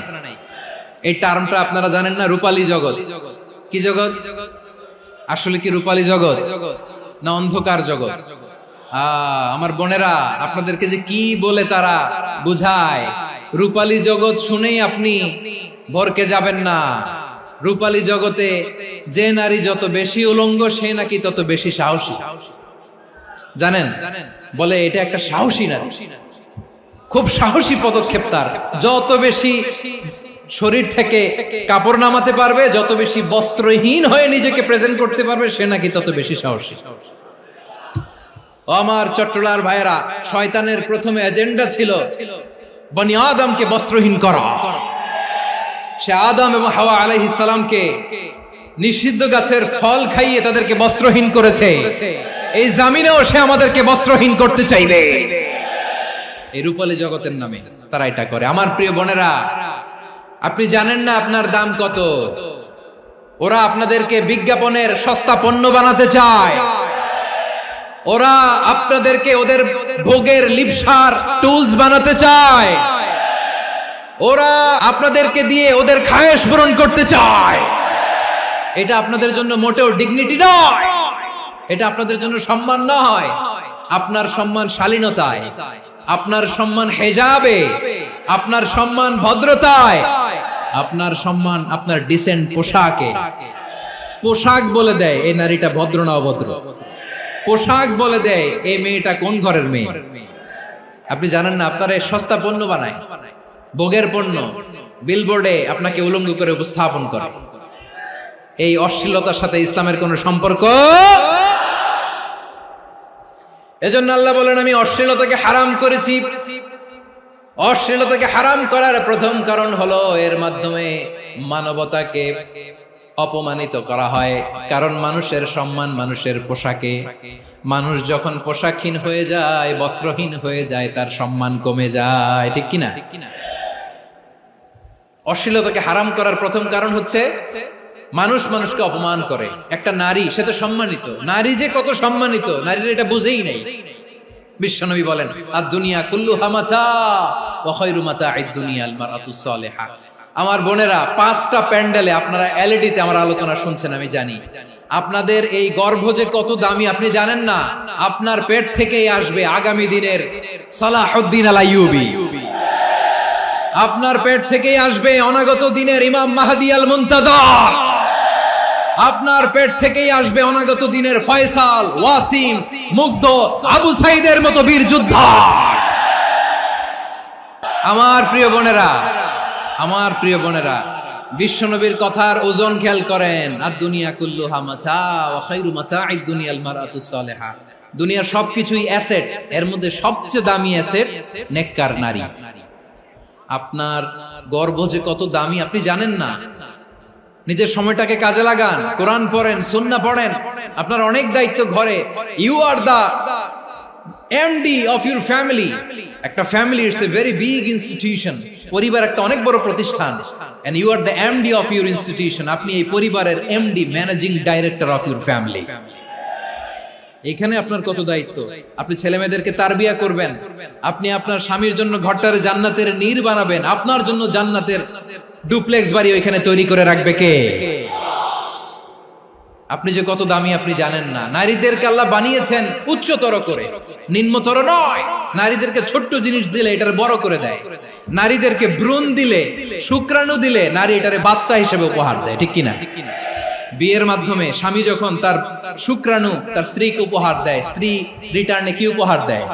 এই টার্মটা আপনারা জানেন না? রূপালী জগৎ কি জগৎ? আসলে কি রূপালী জগৎ না অন্ধকার জগৎ? আমার বোনেরা, আপনাদেরকে যে কি বলে তারা বুঝায়, রূপালী জগৎ শুনেই আপনি ভরকে যাবেন না। রূপালী জগতে যে নারী যত বেশি উলঙ্গ, সে নাকি তত বেশি সাহসী। জানেন? বলে এটা একটা সাহসী নারী, খুব সাহসী পদক্ষেপ তার। যত বেশি শরীর থেকে কাপড় নামাতে পারবে, যত বেশি বস্ত্রহীন হয়ে নিজেকে প্রেজেন্ট করতে পারবে, সে নাকি তত বেশি সাহসী। আমার চট্টলার ভাইয়েরা, শয়তানের প্রথমে এজেন্ডা ছিল বনি আদমকে বস্ত্রহীন করা। সে আদম এবং হাওয়া আলাইহিস সালামকে নিষিদ্ধ গাছের ফল খাইয়ে তাদেরকে বস্ত্রহীন করেছে। এই জামিনেও সে আমাদেরকে বস্ত্রহীন করতে চাইবে। এই রূপালী জগতের নামে তারা এটা করে। আমার প্রিয় বোনেরা, আপনি জানেন না আপনার দাম কত? ওরা আপনাদেরকে বিজ্ঞাপনের সস্তা পণ্য বানাতে চায়। ওরা আপনাদেরকে ওদের ভোগের লিপসার টুলস বানাতে চায়। ওরা আপনাদেরকে দিয়ে ওদের খায়েশ পূরণ করতে চায়। এটা আপনাদের জন্য মোটেও ডিগনিটি নয়, এটা আপনাদের জন্য সম্মান নয়। আপনার সম্মান শালীনতায়, আপনার সম্মান হেজাবে, আপনার সম্মান ভদ্রতায়, আপনার সম্মান আপনার ডিসেন্ট পোশাকে। পোশাক বলে দেয় এই নারীটা ভদ্র না অভদ্র। পোশাক বলে দেয় এই মেয়েটা কোন ঘরের মেয়ে। আপনি জানেন না, আপনারা সস্তা পণ্য বানায়, ভোগের পণ্য, বিলবোর্ডে আপনাকে উলঙ্গ করে উপস্থাপন করে। এই অশ্লীলতার সাথে ইসলামের কোন সম্পর্ক। এজন্য আল্লাহ বলেন, আমি অশ্লীলতাকে হারাম করেছি। অশ্লীলতাকে হারাম করার প্রথম কারণ হলো এর মাধ্যমে মানবতাকে অপমানিত করা হয়। কারণ মানুষের সম্মান মানুষের পোশাকে। মানুষ যখন পোশাকহীন হয়ে যায়, বস্ত্রহীন হয়ে যায়, তার সম্মান কমে যায়। ঠিক কিনা? অশ্লীলতাকে হারাম করার প্রথম কারণ হচ্ছে মানুষ মানুষকে অপমান করে। একটা নারী, সে তো সম্মানিত, নারী যে কত সম্মানিত নারীর এটা বুঝেই নাই। বিশ্বনবী বলেন আদ-দুনিয়া কুল্লুহা মাতা ওয়া খায়রু মাতা'আদ দুনিয়া আল মারআতুস সালিহা। আমার বোনেরা, 5টা প্যান্ডেলে আপনারা এলইডিতে আমার আলোচনা শুনছেন, আমি জানি। আপনাদের এই গর্ভ যে কত দামি আপনি জানেন না। আপনার পেট থেকেই আসবে আগামী দিনের সালাহুদ্দিন আল আইয়ুবী, আপনার পেট থেকেই আসবে অনাগত দিনের ইমাম মাহদী আল মুনতাযর, আপনার পেট থেকেই আসবে অনাগত দিনের ফয়সাল, ওয়াসিম, মুগ্ধ, আবু সাইদের মতো বীর যোদ্ধা। আমার প্রিয় বোনেরা, আমার প্রিয় বোনেরা, বিশ্বনবীর কথার ওজন খেয়াল করেন। আদ-দুনিয়া কুল্লুহা মাতা ওয়া খায়রু মাতা'আদ দুনিয়া আল মারআতুস সালিহা। দুনিয়ার সবকিছুই অ্যাসেট, এর মধ্যে সবচেয়ে দামি অ্যাসেট নেককার নারী। আপনার গর্ভ যে কত দামি আপনি জানেন না। নিজের সময়টাকে কাজে লাগান, কোরআন পড়েন, সুন্নাহ পড়েন। আপনার অনেক দায়িত্ব ঘরে। You are the MD of your family. একটা family it's a very big institution. পরিবার একটা অনেক বড় প্রতিষ্ঠান, and you are the MD of your institution. আপনি এই পরিবারের MD, managing director of your family. এখানে আপনার কত দায়িত্ব। আপনি ছেলে মেয়েদেরকে তারবিয়া করবেন, আপনি আপনার স্বামীর জন্য ঘরটারে জান্নাতের নীর বানাবেন, আপনার জন্য জান্নাতের ডুপ্লেক্স বাড়ি ওইখানে তৈরি করে রাখবে কে? আপনি যে কত দামি আপনি জানেন না। নারীদেরকে আল্লাহ বানিয়েছেন উচ্চতর করে, নিম্নতর নয়। নারীদেরকে ছোট্ট জিনিস দিলে এটার বড় করে দেয়। নারীদেরকে ভ্রূণ দিলে, শুক্রাণু দিলে নারী এটারে বাচ্চা হিসেবে উপহার দেয়, ঠিক কিনা? বিয়ের মাধ্যমে স্বামী যখন তার শুক্রাণু তার স্ত্রীকে উপহার দেয়, স্ত্রী রিটার্নে কি উপহার দেয়?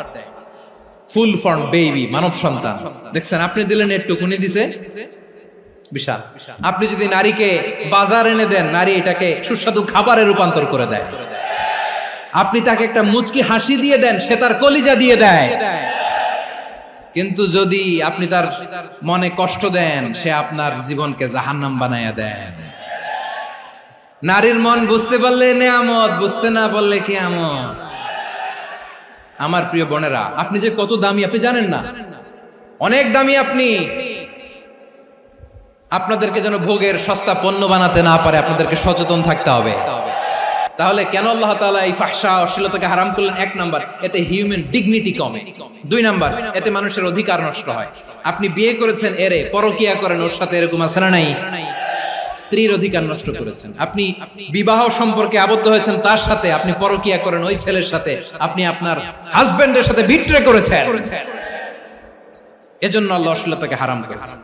ফুল ফর্ম বেবি, মানব সন্তান। দেখছেন, আপনি দিলেন একটুকুনি, দিছে বিশাল। আপনি যদি নারীকে বাজার এনে দেন, নারী এটাকে সুস্বাদু খাবারে রূপান্তর করে দেয়। আপনি তাকে একটা মুচকি হাসি দিয়ে দেন, সে তার কলিজা দিয়ে দেয়। কিন্তু যদি আপনি তার মনে কষ্ট দেন, সে আপনার জীবনকে জাহান্নাম বানায়া দেয়। নারীর মন বুঝতে পারলে নেয়ামত, বুঝতে না পারলে কিয়ামত। আমার প্রিয় বোনেরা, আপনি যে কত দামি আপনি জানেন না। অনেক দামি আপনি। আপনাদেরকে যেন ভোগের সস্তা পণ্য বানাতে না পারে, আপনাদেরকে সচেতন থাকতে হবে। তাহলে কেন আল্লাহ তাআলা এই ফাহশা, অশ্লীলতাকে হারাম করলেন? 1 নাম্বার, এতে হিউম্যান ডিগনিটি কমে। 2 নাম্বার, এতে মানুষের অধিকার নষ্ট হয়। আপনি বিয়ে করেছেন, এরে পরকিয়া করেন, ওর সাথে এরকম আছে না নাই? স্ত্রীর অধিকার নষ্ট করেছেন। আপনি বিবাহ সম্পর্কে আবদ্ধ হয়েছেন তার সাথে, আপনি পরকিয়া করেন ওই ছেলের সাথে, আপনি আপনার হাজবেন্ডের সাথে বিট্রে করেছেন। এজন্য আল্লাহ অশ্লীলতাকে হারাম করেছেন।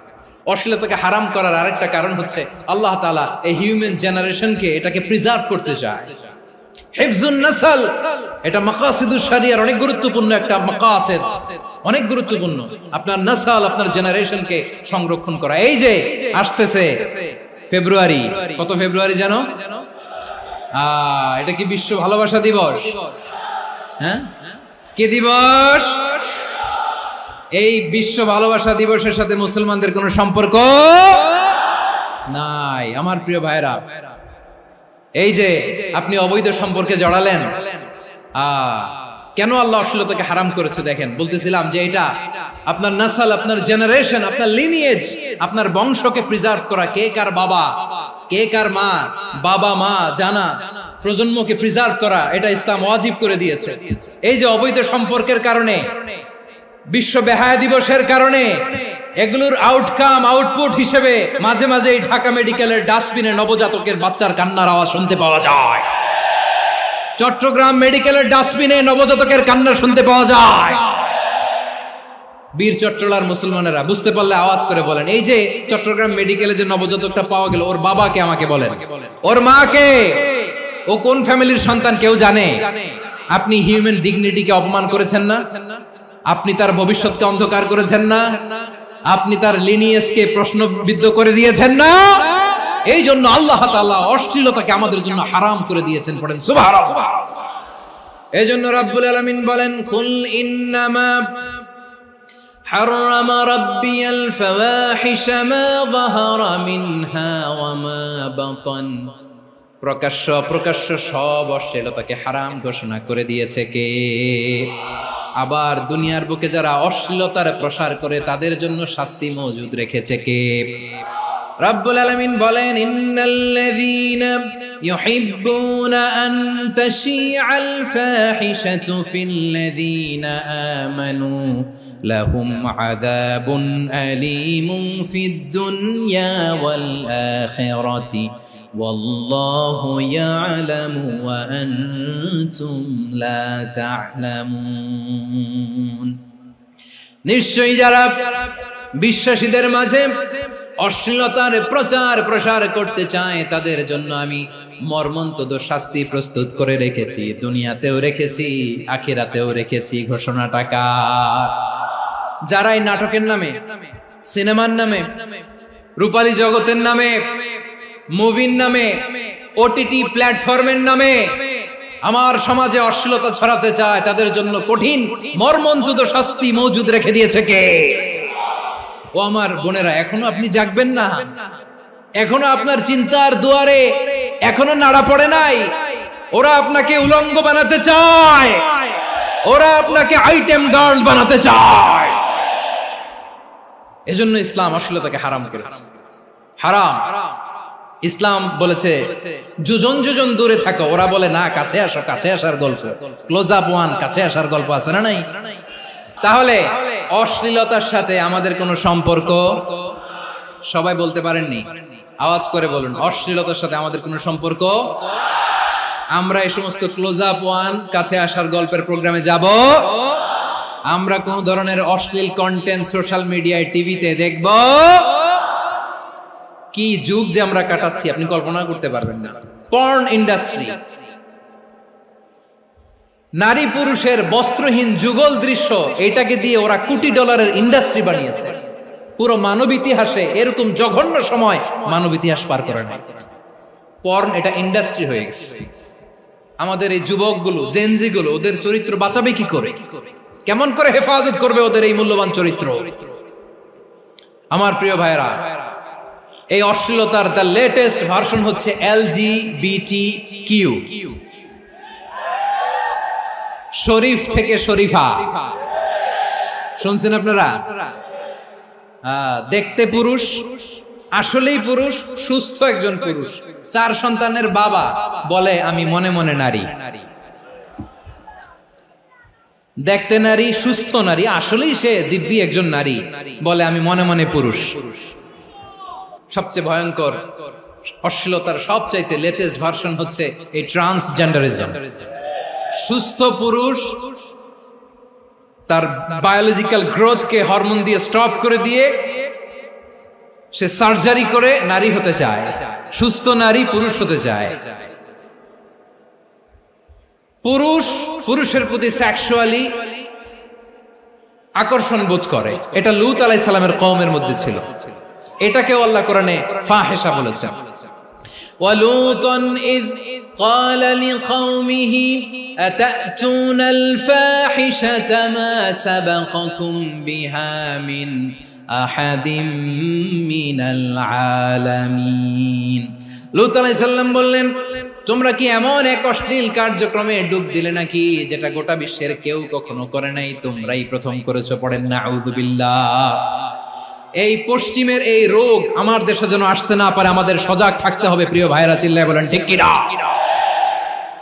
অশ্লীলতাকে হারাম করার আরেকটা কারণ হচ্ছে আল্লাহ তাআলা এই হিউম্যান জেনারেশনকে এটাকে প্রিজার্ভ করতে চায়। হিফজুন নাসল, এটা মাকাসিদুশ শরিয়ার অনেক গুরুত্বপূর্ণ একটা মাকাসিদ, অনেক গুরুত্বপূর্ণ। আপনার নাসল, আপনার জেনারেশনকে সংরক্ষণ করা। এই যে আসতেছে ফেব্রুয়ারি, কত ফেব্রুয়ারি জানো? এটা কি বিশ্ব ভালোবাসা দিবস? হ্যাঁ, কি দিবস? এই বিশ্ব ভালোবাসা দিবসের সাথে মুসলমানদের কোনো সম্পর্ক নাই। আমার প্রিয় ভাইরা, এই যে আপনি অবৈধ সম্পর্কে জড়ালেন, কেন আল্লাহ অশ্লীলতাকে হারাম করেছে দেখেন। বলতেছিলাম যে এটা আপনার নাসল, আপনার জেনারেশন, আপনার লিনিয়েজ, আপনার বংশকে প্রিজার্ভ করা। কে কার বাবা, কে কার মা, বাবা মা জানা, প্রজন্মকে প্রিজার্ভ করা, এটা ইসলাম ওয়াজিব করে দিয়েছে। এই যে অবৈধ সম্পর্কের কারণে, বিশ্ব বেহায়া দিবসের কারণে, এগুলোর আউটকাম, আউটপুট হিসেবে মাঝে মাঝে এই ঢাকা মেডিকেলের ডাস্টবিনে নবজাতকের বাচ্চার কান্নার আওয়াজ শুনতে পাওয়া যায়। চট্টগ্রাম মেডিকেলের ডাস্টবিনে নবজাতকের কান্না শুনতে পাওয়া যায়। বীর চট্টলার মুসলমানেরা বুঝতে পারলে আওয়াজ করে বলেন, এই যে চট্টগ্রাম মেডিকেলে যে নবজাতকটা পাওয়া গেল, ওর বাবাকে আমাকে বলেন, ওর মাকে, ও কোন ফ্যামিলির সন্তান কেউ জানে? আপনি হিউম্যান ডিগনিটিকে অপমান করেছেন না? আপনি তার ভবিষ্যৎকে অন্ধকার করেছেন না? আপনি তার লিনিয়েজকে প্রশ্নবিদ্ধ করে দিয়েছেন না? এই জন্য আল্লাহ তাআলা অশ্লীলতাকে আমাদের জন্য হারাম করে দিয়েছেন। পড়েন সুবহানাল্লাহ। এই জন্য রাব্বুল আলামিন বলেন, কুল ইন্নামা হারামা রাব্বিয়াল ফাওয়াহিশা মা যাহারা মিনহা ওয়া মা বাতান। প্রকাশ্য অপ্রকাশ্য সব অশ্লীলতাকে হারাম ঘোষণা করে দিয়েছে কে? আবার দুনিয়ার বুকে যারা অশ্লীলতার প্রসার করে তাদের জন্য শাস্তি মজুদ রেখেছে কে? রব্বুল আলামিন বলেন, ইন্নাল্লাযীনা ইউহিব্বুনা আন তাশিআল ফাহিশাতু ফিল্লাযীনা আমানু লাহুম আযাবুন আলীমুন ফিদ দুনিয়া ওয়াল আখিরাতি ওয়াল্লাহু ইয়ালামু ওয়া আনতুম লা তা'লামুন। নিশ্চয়ই যারা বিশ্বাসীদের মাঝে অশ্লীলতার প্রচার প্রসার করতে চায় তাদের জন্য আমি মর্মন্তুদ শাস্তি প্রস্তুত করে রেখেছি, দুনিয়াতেও রেখেছি, আখিরাতেও রেখেছি। ঘোষণাটা কার? যারাই নাটকের নামে, সিনেমার নামে, রূপালী জগতের নামে, মুভির নামে, ওটিটি প্ল্যাটফর্মের নামে আমার সমাজে অশ্লীলতা ছড়াতে চায় তাদের জন্য কঠিন মর্মন্তুদ শাস্তি মজুদ রেখে দিয়েছে কে? ও আমার বোনেরা, এখনো আপনি জাগবেন না? এখনো আপনার চিন্তার দুয়ারে এখনো নাড়া পড়ে নাই? ওরা আপনাকে উলঙ্গ বানাতে চায়, ওরা আপনাকে আইটেম গার্ল বানাতে চায়। এজন্য ইসলাম অশ্লীলতাকে হারাম করেছে। হারাম। ইসলাম বলেছে যোজন যোজন দূরে থাকো, ওরা বলে না কাছে আসো, কাছে আসার গল্প, ক্লোজ আপ ওয়ান, কাছে আসার গল্প আছে না নাই? তাহলে অশ্লীলতার সাথে আমাদের কোনো সম্পর্ক? সবাই বলতে পারেননি, আওয়াজ করে বলুন, অশ্লীলতার সাথে আমাদের কোনো সম্পর্ক? আমরা এই সমস্ত ক্লোজ আপ ওয়ান, কাছে আসার গল্পের প্রোগ্রামে যাব? আমরা কোন ধরনের অশ্লীল কন্টেন্ট সোশ্যাল মিডিয়ায়, টিভিতে দেখব? কি যুগ যে আমরা কাটাচ্ছি আপনি কল্পনা করতে পারবেন না। পর্ন ইন্ডাস্ট্রি, নারী পুরুষের বস্ত্রহীন যুগল দৃশ্য, এটাকে দিয়ে ওরা কোটি ডলারের ইন্ডাস্ট্রি বানিয়েছে। পুরো মানব ইতিহাসে এরকম জঘন্য সময় মানব ইতিহাস পার করে না। পর্ন এটা ইন্ডাস্ট্রি হয়ে গেছে। আমাদের এই যুবকগুলো, জেনজিগুলো, ওদের চরিত্র বাঁচাবে কি করে? কেমন করে হেফাজত করবে ওদের এই মূল্যবান চরিত্র? আমার প্রিয় ভাইরা, এই অশ্লীলতার দ্য লেটেস্ট ভার্সন হচ্ছে LGBTQ, শরীফ থেকে শরীফা। শুনছেন আপনারা? দেখতে পুরুষ, আসলেই পুরুষ, সুস্থ একজন পুরুষ, 4 সন্তানের বাবা, বলে আমি মনে মনে নারী। দেখতে নারী, সুস্থ নারী, আসলেই সে দিব্যি একজন নারী, বলে আমি মনে মনে পুরুষ। সবচেয়ে ভয়ঙ্কর অশ্লীলতার সবচাইতে লেটেস্ট ভার্সন হচ্ছে এই ট্রান্সজেন্ডারিজম। সুস্থ পুরুষ তার বায়োলজিক্যাল গ্রোথকে হরমোন দিয়ে স্টপ করে দিয়ে সে সার্জারি করে নারী হতে চায়, সুস্থ নারী পুরুষ হতে চায়। পুরুষ পুরুষের প্রতি সেক্সুয়ালি আকর্ষণ বোধ করে, এটা লূত আলাইহিস সালামের কওমের মধ্যে ছিল। এটাকেও আল্লাহ কোরআনে ফাহিশা বলেছেন। ওয়ালুতান ইয قال لقومه أتأتون الفاحشة ما سبقكم بها من أحد من العالمين। লূত আলাইহিস সালাম বললেন, তোমরা কি এমন এক অশ্লীল কার্যক্রমে ডুব দিলে নাকি যেটা গোটা বিশ্বের কেউ কখনো করে নাই, তোমরাই প্রথম করেছো? পড়েন নাউযুবিল্লাহ। এই পশ্চিমের এই রোগ আমার দেশে যেন আসতে না পারে, আমাদের সজাগ থাকতে হবে। প্রিয় ভাইরা, চিল্লায় বলেন ঠিক কি না?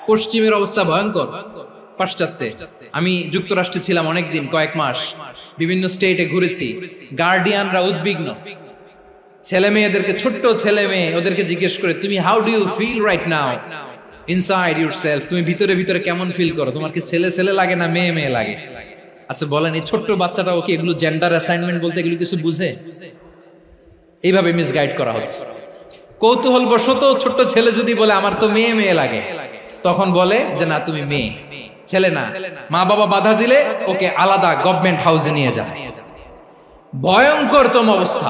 পশ্চিমের অবস্থা ভয়ঙ্কর। পাশ্চাত্যে, আমি যুক্তরাষ্ট্রে ছিলাম অনেকদিন, কয়েক মাস, বিভিন্ন স্টেটে ঘুরেছি। গার্ডিয়ানরা উদ্বিগ্ন, ছেলে মেয়েদেরকে, ছোট্ট ছেলে মেয়ে, ওদেরকে জিজ্ঞেস করে, তুমি how do you feel right now inside yourself? তুমি ভিতরে ভিতরে কেমন ফিল করো? তোমার কি ছেলে ছেলে লাগে না মেয়ে মেয়ে লাগে? আচ্ছা বলেন, এই ছোট্ট বাচ্চাটাও কি এগুলো জেন্ডার অ্যাসাইনমেন্ট বলতে এগুলো কিছু বুঝে? এইভাবে মিসগাইড করা হচ্ছে। কৌতূহল বশত ছোট্ট ছেলে যদি বলে আমার তো মেয়ে মেয়ে লাগে, তখন বলে যে না তুমি মেয়ে, ছেলে না। মা বাবা বাধা দিলে ওকে আলাদা গভর্নমেন্ট হাউসে নিয়ে যায়। ভয়ঙ্করতম অবস্থা।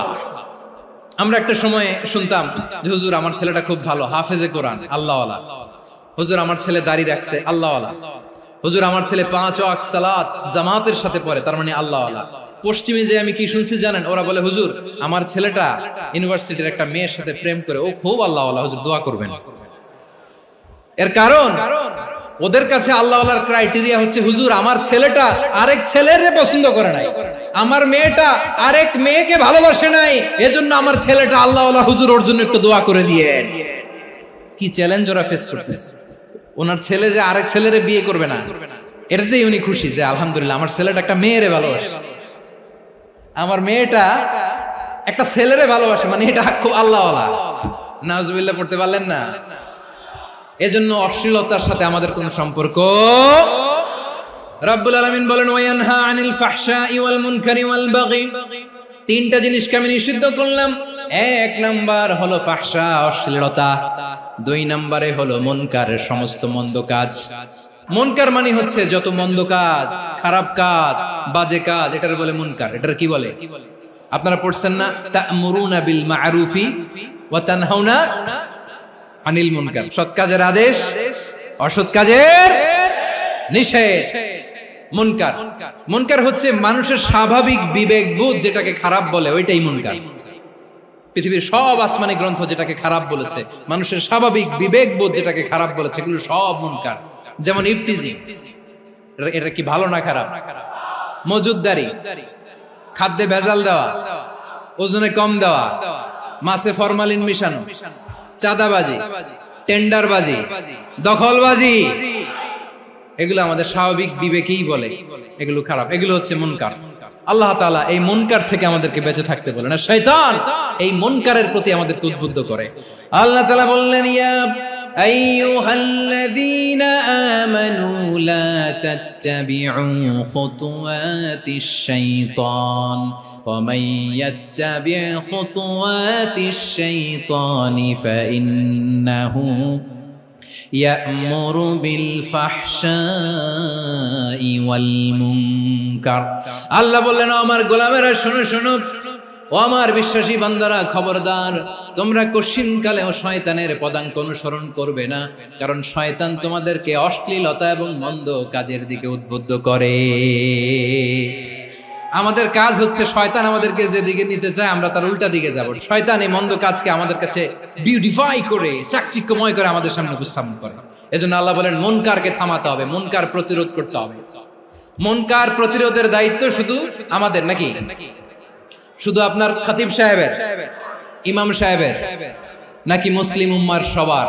আমরা একটা সময় শুনতাম যে হুজুর আমার ছেলেটা খুব ভালো, হাফেজে কোরআন, আল্লাহওয়ালা। হুজুর আমার ছেলে দাড়ি রাখছে, আল্লাহওয়ালা। হুজুর আমার ছেলে 5 ওয়াক্ত সালাত জামাতের সাথে পড়ে, তার মানে আল্লাহওয়ালা। পশ্চিমে যে আমি কি শুনছি জানেন? ওরা বলে হুজুর আমার ছেলেটা ইউনিভার্সিটির একটা মেয়ের সাথে প্রেম করে, ও খুব আল্লাহওয়ালা, হুজুর দোয়া করবেন। এর কারণ ওদের কাছে আল্লাহওয়ালার ক্রাইটেরিয়া হচ্ছে, হুজুর আমার ছেলেটা আরেক ছেলের পছন্দ করে নাই, আমার মেয়েটা আরেক মেয়েকে ভালোবাসে নাই, এজন্য আমার ছেলেটা আল্লাহওয়ালা, হুজুর ওর জন্য একটু দোয়া করে দিয়ে। কি চ্যালেঞ্জ ওরা ফেস করতেছে। ওনার ছেলে যে আরেক ছেলেরে বিয়ে করবে না, এটাতেই উনি খুশি যে আলহামদুলিল্লাহ আমার ছেলেটা একটা মেয়েরে ভালোবাসে, আমার মেয়েটা একটা ছেলেরে ভালোবাসে, মানে এটা খুব আল্লাহওয়ালা। নাউজুবিল্লাহ পড়তে পারলেন না? এজন্য অশ্লীলতার সাথে আমাদের কোন সম্পর্ক। রাব্বুল আলামিন বলেন ওয়ায়ানহা আনিল ফাহশাই ওয়াল মুনকারি ওয়াল বাগি, তিনটা জিনিসকে আমি নিষিদ্ধ করলাম। এক নাম্বার হলো ফাহশা, অশ্লীলতা। দুই নম্বরে হলো মুনকার, সমস্ত মন্দ কাজ। মুনকার মানে হচ্ছে যত মন্দ কাজ, খারাপ কাজ, বাজে কাজ, এটার বলে মুনকার। এটার কি বলে? আপনারা পড়ছেন না, তা'মুরুনা বিল মা'রুফি ওয়া তানহাউনা আনিল মুনকার। সৎ কাজের আদেশ, অসৎ কাজের নিষেধ। মুনকার, মুনকার হচ্ছে মানুষের স্বাভাবিক বিবেকবোধ যেটাকে খারাপ বলে, ওইটাই মুনকার। পৃথিবীর সব আসমানি গ্রন্থ যেটাকে খারাপ বলেছে, মানুষের স্বাভাবিক বিবেকবোধ যেটাকে খারাপ বলেছে, এগুলো সব মুনকার। যেমন ইফতিজিং, এটা কি ভালো না খারাপ? মজুদদারি, খাদ্যে ভেজাল দেওয়া, ওজনে কম দেওয়া, মাছে ফরমালিন মিশানো, চাঁদাবাজি, টেন্ডারবাজি, দখলবাজি, এগুলো আমাদের স্বাভাবিক বিবেকেই বলে এগুলো খারাপ, এগুলো হচ্ছে মুনকার। আল্লাহ তাআলা এই মুনকার থেকে আমাদেরকে বেঁচে থাকতে বলেন, আর শয়তান এই মুনকারের প্রতি আমাদেরকে উদ্বুদ্ধ করে। আল্লাহ তাআলা বললেন, ইয়া আইয়ুহাল্লাযীনা আমানু লা তাত্তাবিউ খুতুওয়াতিশ শাইতান ওয়া মান ইয়াত্তাবি' খুতুওয়াতিশ শাইতানি ফাইন্নাহু ইয়া'মুরু বিল ফাহশাই ওয়াল মুনকার। আল্লাহ বললেন, আমার গোলামেরা শোনো শোনো, ও আমার বিশ্বাসী বান্দারা খবরদার, তোমরা কশিনকালেও শয়তানের পদাঙ্ক অনুসরণ করবে না, কারণ শয়তান তোমাদেরকে অশ্লীলতা এবং মন্দ কাজের দিকে উদ্বুদ্ধ করে। আমাদের কাজ হচ্ছে শয়তান আমাদেরকে যেদিকে নিতে চায় আমরা তার উল্টা দিকে যাব। শয়তান এই মন্দ কাজকে আমাদের কাছে বিউটিফাই করে, চাকচিক্যময় করে আমাদের সামনে উপস্থাপন করে। এজন্য আল্লাহ বলেন মুনকারকে থামাতে হবে, মুনকার প্রতিরোধ করতে হবে। মুনকার প্রতিরোধের দায়িত্ব শুধু আমাদের নাকি? শুধু আপনার খতিব সাহেবের, ইমাম সাহেবের, নাকি মুসলিম উম্মার সবার?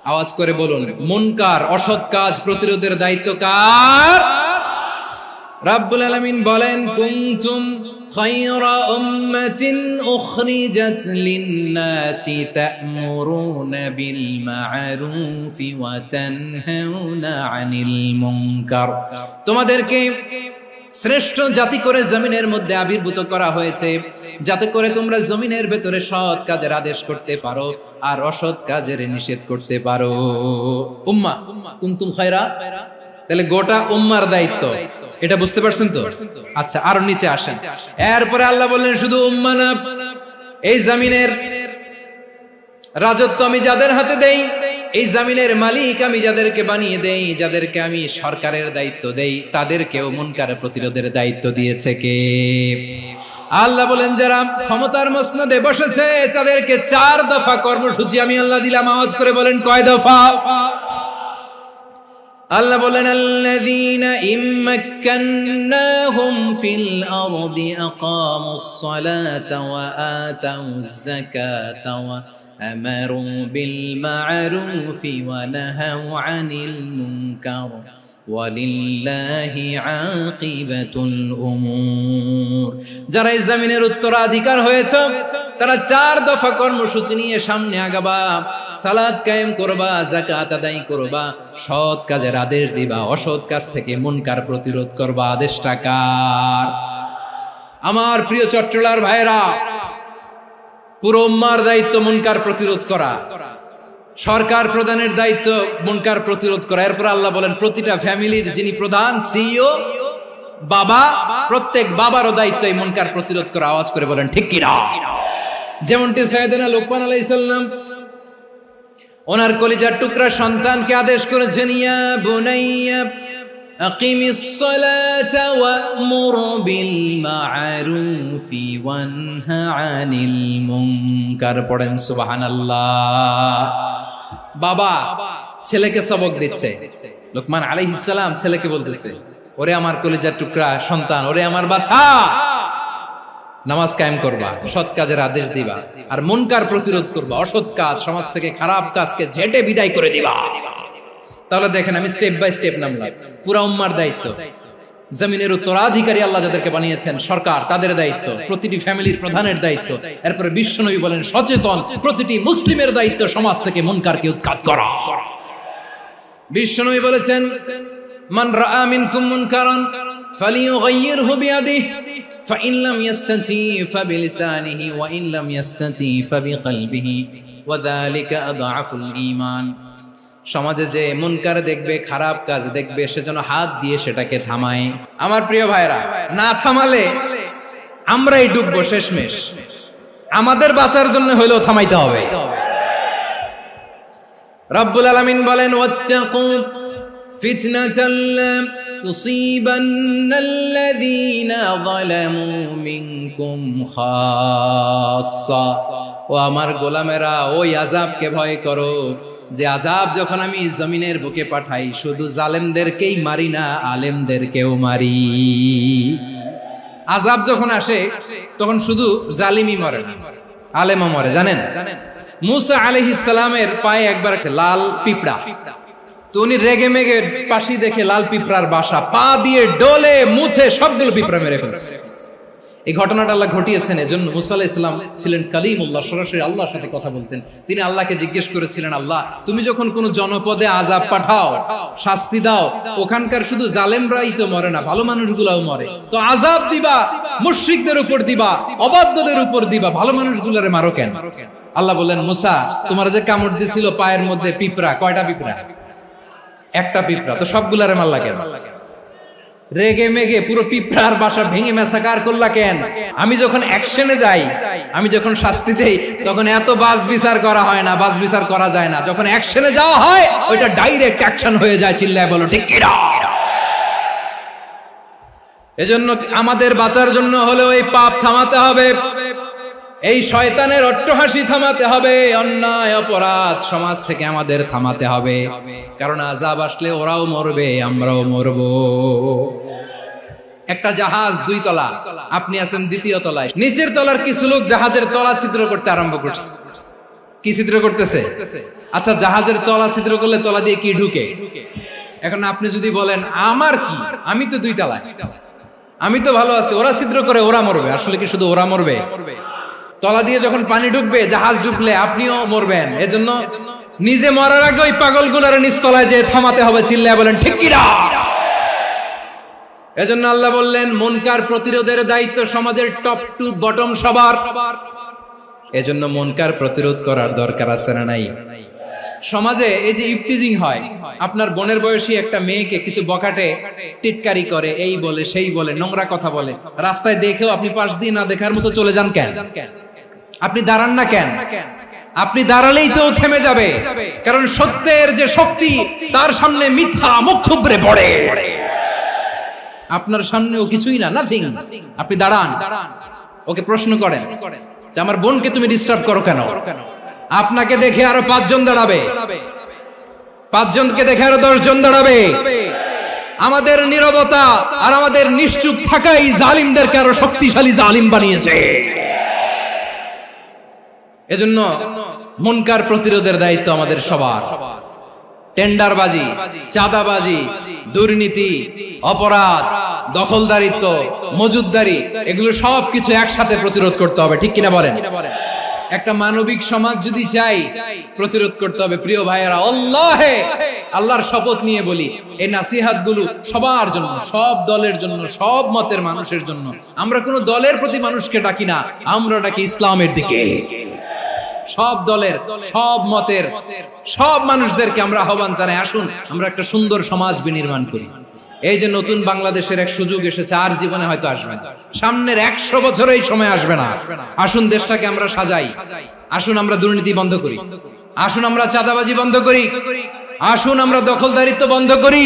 আওয়াজ করে বলুন, মুনকার অসৎ কাজ প্রতিরোধের দায়িত্ব কার? রাব্বুল আলামিন বলেন, কুনতুম খায়রা উম্মাতিন উখরিজাত লিন-নাসি তা'মুরুনা বিল মা'রুফি ওয়া তানহাউনা আনিল মুনকার। তোমাদেরকে শ্রেষ্ঠ জাতি করে জমিনের মধ্যে আবির্ভূত করা হয়েছে, যাতে করে তোমরা জমিনের ভেতরে সৎ কাজের আদেশ করতে পারো আর অসৎ কাজের নিষেধ করতে পারো। উম্মাহ, কুনতুম খায়রা, তাহলে গোটা উম্মার দায়িত্ব, এটা বুঝতে পারছেন তো? আচ্ছা, আরো নিচে আসেন। এরপরে আল্লাহ বললেন, শুধু উম্মাহ না, এই জমিনের রাজত্ব আমি যাদের হাতে দেই, এই জমিনের মালিক আমি যাদেরকে বানিয়ে দেই, যাদেরকে আমি সরকারের দায়িত্ব দেই, তাদেরকেও মুনকার প্রতিরোধের দায়িত্ব দিয়েছে কে? আল্লাহ বলেন, যারা ক্ষমতার মসনদে বসেছে তাদেরকে 4 দফা কর্মসূচি আমি আল্লাহ দিলাম। আওয়াজ করে বলেন, কয় দফা? আল্লাহ বলেন, আল্লাযীনা ইম্মাক্কান্নাহুম ফিল আরদি আকামুস সালাতা ওয়া আতাউয যাকাতা ওয়া আমারু বিল মা'রুফি ওয়া নাহাউ আনিল মুনকার ওয়ালিল্লাহি আকিবাতুল উমুর। যারা এই জমিনের উত্তরাধিকার হয়েছে তারা 4 দফা কর্মসূচি নিয়ে সামনে আগাবা। সালাত কায়েম করবা, যাকাত আদায় করবা, সৎ কাজের আদেশ দিবা, অসৎ কাজ থেকে মুনকার প্রতিরোধ করবা। আদেশটা কার? আমার প্রিয় চট্টলার ভাইরা, পুরো উম্মার দায়িত্ব মুনকার প্রতিরোধ করা, সরকার প্রধানের দায়িত্ব মুনকার প্রতিরোধ করা। এরপর আল্লাহ বলেন, প্রতিটা ফ্যামিলির যিনি প্রধান সিইও বাবা, প্রত্যেক বাবারও দায়িত্ব এই মুনকার প্রতিরোধ করা। আওয়াজ করে বলেন ঠিক কি না? যেমনটি সাইয়েদনা লুকমান আলাইহিস সালাম ওনার কলিজার টুকরা সন্তানকে আদেশ করেছেন, ইয়া বুনাইয়া আকিমিস সালাতা ওয়া'মুর বিল মা'রুফি ওয়ানহা আনিল মুনকার। পড়েন সুবহানাল্লাহ। বাবা ছেলেকে সবক দিচ্ছে। লোকমান আলাইহিস সালাম ছেলেকে বলতেছে, ওরে আমার কলিজার টুকরা সন্তান, ওরে আমার বাছা, নামাজ কায়েম করবা, সৎ কাজের আদেশ দিবা, আর মুনকার প্রতিরোধ করবা, অসৎ কাজ, সমাজ থেকে খারাপ কাজকে ঝেঁটে বিদায় করে দিবা। তাহলে দেখেন, আমি স্টেপ বাই স্টেপ নামলাম। পুরা উম্মার দায়িত্ব, জমিনের উত্তরাধিকারী আল্লাহ যাদেরকে বানিয়েছেন সরকার, তাদের দায়িত্ব, প্রতিটি ফ্যামিলির প্রধানের দায়িত্ব, এরপরে বিশ্বনবী বলেন সচেতন প্রতিটি মুসলিমের দায়িত্ব সমাজ থেকে মুনকারকে উৎখাত করা। বিশ্বনবী বলেছেন, মান রাআ মিনকুম মুনকারান ফালিয়ুগাইয়িরহু বিয়াদিহি ফাইন লাম ইয়াস্তাতি ফাবিলিসানিহি ওয়া ইন লাম ইয়াস্তাতি ফাবিকলবিহি ওয়া যালিকা আযআফুল ঈমান। সমাজে যে মুনকার দেখবে, খারাপ কাজ দেখবে, সে যেন হাত দিয়ে সেটাকে থামায়। আমার প্রিয় ভাইরা, না থামালে আমরাই ডুববো শেষমেশ। আমাদের বাঁচার জন্য হইলেও থামাইতে হবে। রব্বুল আলামিন বলেন, ওয়াত্তাকু ফিতনাতাল লা তুসিবান্নাল্লাযীনা যালামু মিনকুম খাসসা। ও আমার গোলামেরা, ওই আযাবকে ভয় করো যে আযাব যখন আমি জমিনের বুকে পাঠাই, শুধু জালেমদেরকেই মারি না, আলেমদেরকেও মারি। আযাব যখন আসে তখন শুধু জালিমই মরে না, আলেমও মরে। জানেন, মুসা আলাইহিস সালামের পায়ে একবার লাল পিঁপড়া, তো উনি রেগে মেগে পাশি দেখে লাল পিঁপড়ার বাসা, পা দিয়ে ডলে মুছে সবগুলো পিঁপড়া মেরে ফেলছে। এই ঘটনাটা আল্লাহ ঘটিয়েছেন। এজন্য মুসা আলাইহিস সালাম ছিলেন কালিমুল্লাহ, সরাসরি আল্লাহর সাথে কথা বলতেন। তিনি আল্লাহকে জিজ্ঞেস করেছিলেন, আল্লাহ তুমি যখন কোন জনপদে আযাব পাঠাও, শাস্তি দাও, ওখানকার শুধু জালেমরাই তো মরে না, ভালো মানুষগুলাও মরে, তো আযাব দিবা মুশরিকদের উপর দিবা, অবাধ্যদের উপর দিবা, ভালো মানুষগুলোরে মারো কেন? আল্লাহ বললেন, মুসা তোমার যে কামড় দিছিল পায়ের মধ্যে পিঁপড়া, কয়টা পিঁপড়া? একটা পিঁপড়া, তো সবগুলারে মারলা কেন? রেগে মেগে পুরো পিঁপড়ার বাসা ভেঙে মেসাকার করলা কেন? আমি যখন অ্যাকশনে যাই, আমি যখন শাস্তি দেই, তখন এত বাস বিচার করা হয় না, বাস বিচার করা যায় না। যখন অ্যাকশনে যাওয়া হয়, ওইটা ডাইরেক্ট অ্যাকশন হয়ে যায়। চিল্লায় বলো ঠিক কি না? এজন্য আমাদের বাঁচার জন্য হলেও এই পাপ থামাতে হবে, এই শয়তানের অট্টহাসি থামাতে হবে, অন্যায় অপরাধ সমাজ থেকে আমাদের থামাতে হবে। কারণ আযাব আসলে ওরাও মরবে, আমরাও মরব। একটা জাহাজ 2 তলা, আপনি আছেন 2য় তলায়। নিচের তলার কিছু লোক জাহাজের তলা ছিদ্র করতে আরম্ভ করছে। কি ছিদ্র করতেছে? আচ্ছা, জাহাজের তলা ছিদ্র করলে তলা দিয়ে কি ঢুকে? এখন আপনি যদি বলেন আমার কি, আমি তো 2 তলায়, আমি তো ভালো আছি, ওরা ছিদ্র করে ওরা মরবে। আসলে কি শুধু ওরা মরবে? তলা দিয়ে যখন পানি ঢুকবে, জাহাজ ঢুকলে আপনিও মরবেন। এজন্য নিজে মরার আগে ওই পাগলগুলোর নিচতলায় যে থামাতে হবে। চিল্লায় বলেন ঠিক কি না? এজন্য আল্লাহ বললেন, মুনকার প্রতিরোধের দায়িত্ব সমাজের টপ টু বটম সবার। এজন্য মুনকার প্রতিরোধ করার দরকার আছে না নাই? সমাজে এই যে ইফটিজিং হয়, আপনার বোনের বয়সী একটা মেয়েকে কিছু বখাটে টিটকারি করে, এই বলে সেই বলে, নোংরা কথা বলে, রাস্তায় দেখেও আপনি পাশ দিয়ে না দেখার মতো চলে যান কেন? আপনি দাঁড়ান না কেন? আপনি দাঁড়ালেই তো থেমে যাবে, কারণ সত্যের যে শক্তি, তার সামনে মিথ্যা মুখ থুবড়ে পড়ে। আপনার সামনে ও কিছুই না, নাথিং। আপনি দাঁড়ান, ওকে প্রশ্ন করেন যে আমার বোনকে তুমি ডিস্টার্ব করো কেন? আপনাকে দেখে আরো 5 জন দাঁড়াবে, 5 জনকে দেখে আরো 10 জন দাঁড়াবে। আমাদের নীরবতা আর আমাদের নিশ্চুপ থাকাই জালিমদেরকে আরো শক্তিশালী জালিম বানিয়েছে। এজন্য মুনকার প্রতিরোধের দায়িত্ব আমাদের সবার। টেন্ডারবাজি, চাঁদাবাজি, দুর্নীতি, অপরাধ, দখলদারিত্ব, মজুদদারি, এগুলো সবকিছু একসাথে প্রতিরোধ করতে হবে। ঠিক কিনা বলেন? একটা মানবিক সমাজ যদি চাই, প্রতিরোধ করতে হবে। প্রিয় ভাইয়েরা, আল্লাহর শপথ নিয়ে বলি, এই নাসিহাত গুলো সবার জন্য, সব দলের জন্য, সব মতের মানুষের জন্য। আমরা কোনো দলের প্রতি মানুষকে ডাকি না, আমরা ডাকি ইসলামের দিকে। সব দলের, সব মতের, সব মানুষদেরকে আমরা আহ্বান জানাই, আসুন আমরা একটা সুন্দর সমাজ বিনির্মাণ করি। এই যে নতুন বাংলাদেশের এক সুযোগ এসেছে, আর জীবনে হয়তো আসবে না, সামনের 100 বছর এই সময় আসবে না। আসুন দেশটাকে আমরা সাজাই, আসুন আমরা দুর্নীতি বন্ধ করি, আসুন আমরা চাঁদাবাজি বন্ধ করি, আসুন আমরা দখলদারিত্ব বন্ধ করি,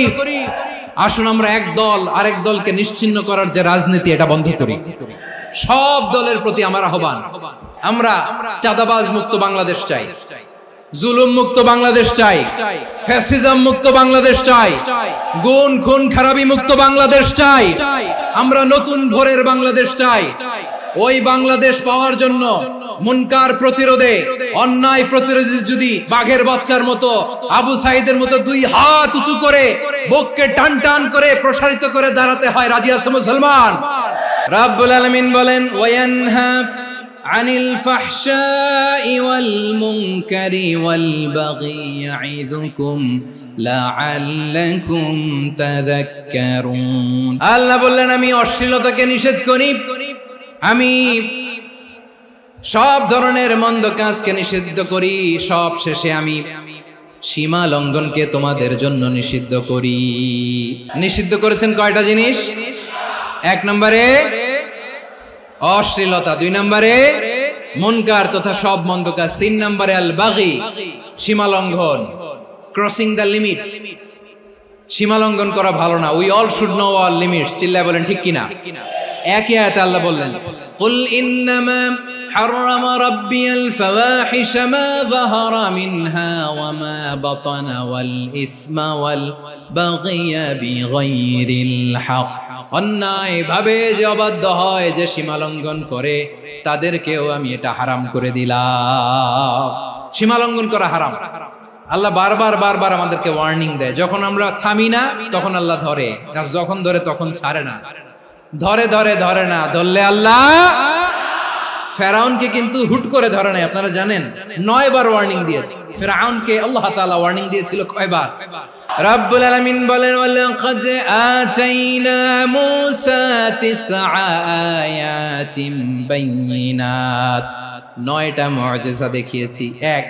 আসুন আমরা এক দল আরেক দলকে নিশ্চিহ্ন করার যে রাজনীতি, এটা বন্ধ করি। সব দলের প্রতি আমার আহ্বান, আমরা চাঁদাবাজ মুক্ত বাংলাদেশ চাই, জুলুম মুক্ত বাংলাদেশ চাই, ফ্যাসিজম মুক্ত বাংলাদেশ চাই, গুণ খুন খারাপি মুক্ত বাংলাদেশ চাই, আমরা নতুন ভোরের বাংলাদেশ চাই। ওই বাংলাদেশ পাওয়ার জন্য মুনকার প্রতিরোধে, অন্যায় প্রতিরোধে যদি বাঘের বাচ্চার মতো, আবু সাইদের মতো দুই হাত উঁচু করে বুককে টান টান করে প্রসারিত করে দাঁড়াতে হয়, রাজি আছো মুসলমান? রাব্বুল আলামিন বলেন, ওয়ায়ানহা আনিল ফাহশাই ওয়াল মুনকারি ওয়াল বাগি ইয়াইযুকুম লাআল্লাকুম তাযাক্কারুন। আল্লাহ বললেন, আমি অশ্লীলতাকে নিষেধ করি, আমি সব ধরনের মন্দ কাজকে নিষিদ্ধ করি, সব শেষে আমি সীমা লঙ্ঘনকে তোমাদের জন্য নিষিদ্ধ করি। নিষিদ্ধ করেছেন কয়টা জিনিস? 1 নম্বরে অশ্লীলতা, 2 নম্বরে মুনকার তথা সব মন্দ কাজ, 3 নম্বরে আল বাগি সীমা লঙ্ঘন, ক্রসিং দ্য লিমিট। সীমা লঙ্ঘন করা ভালো না। We all should know our limits. চিল্লায় বলেন ঠিক কিনা? একই আয়াতে আল্লাহ বললেন, কুল ইন্নামা হারামা রাব্বিয়াল ফাওয়াহিশা মা যাহারা মিনহা ওয়া মা বাতানা ওয়াল ইসমা ওয়াল বাগিয়া বিগাইরিল হক। অন্যায় ভাবে যে অবাধ্য হয়, যে সীমা লঙ্ঘন করে, তাদেরকেও আমি এটা হারাম করে দিলাম। সীমা লঙ্ঘন করা হারাম। আল্লাহ বারবার বারবার আমাদেরকে ওয়ার্নিং দেয়। যখন আমরা থামি না তখন আল্লাহ ধরে, আর যখন ধরে তখন ছাড়ে না। ধরে ধরে ধরে না, ধরলে আল্লাহ। ফেরাউনকে কিন্তু হুট করে ধরে নাই, আপনারা জানেন 9 বার ওয়ার্নিং দিয়েছে। ফেরাউনকে আল্লাহ তাআলা ওয়ার্নিং দিয়েছিল কয়বার? রাব্বুল আলামিন বলেন, ওয়ালাকাদ আতাইনা মূসা 9 আয়াতিন বাইয়িনাত। 9টা মুআজিজা দেখিয়েছি। 1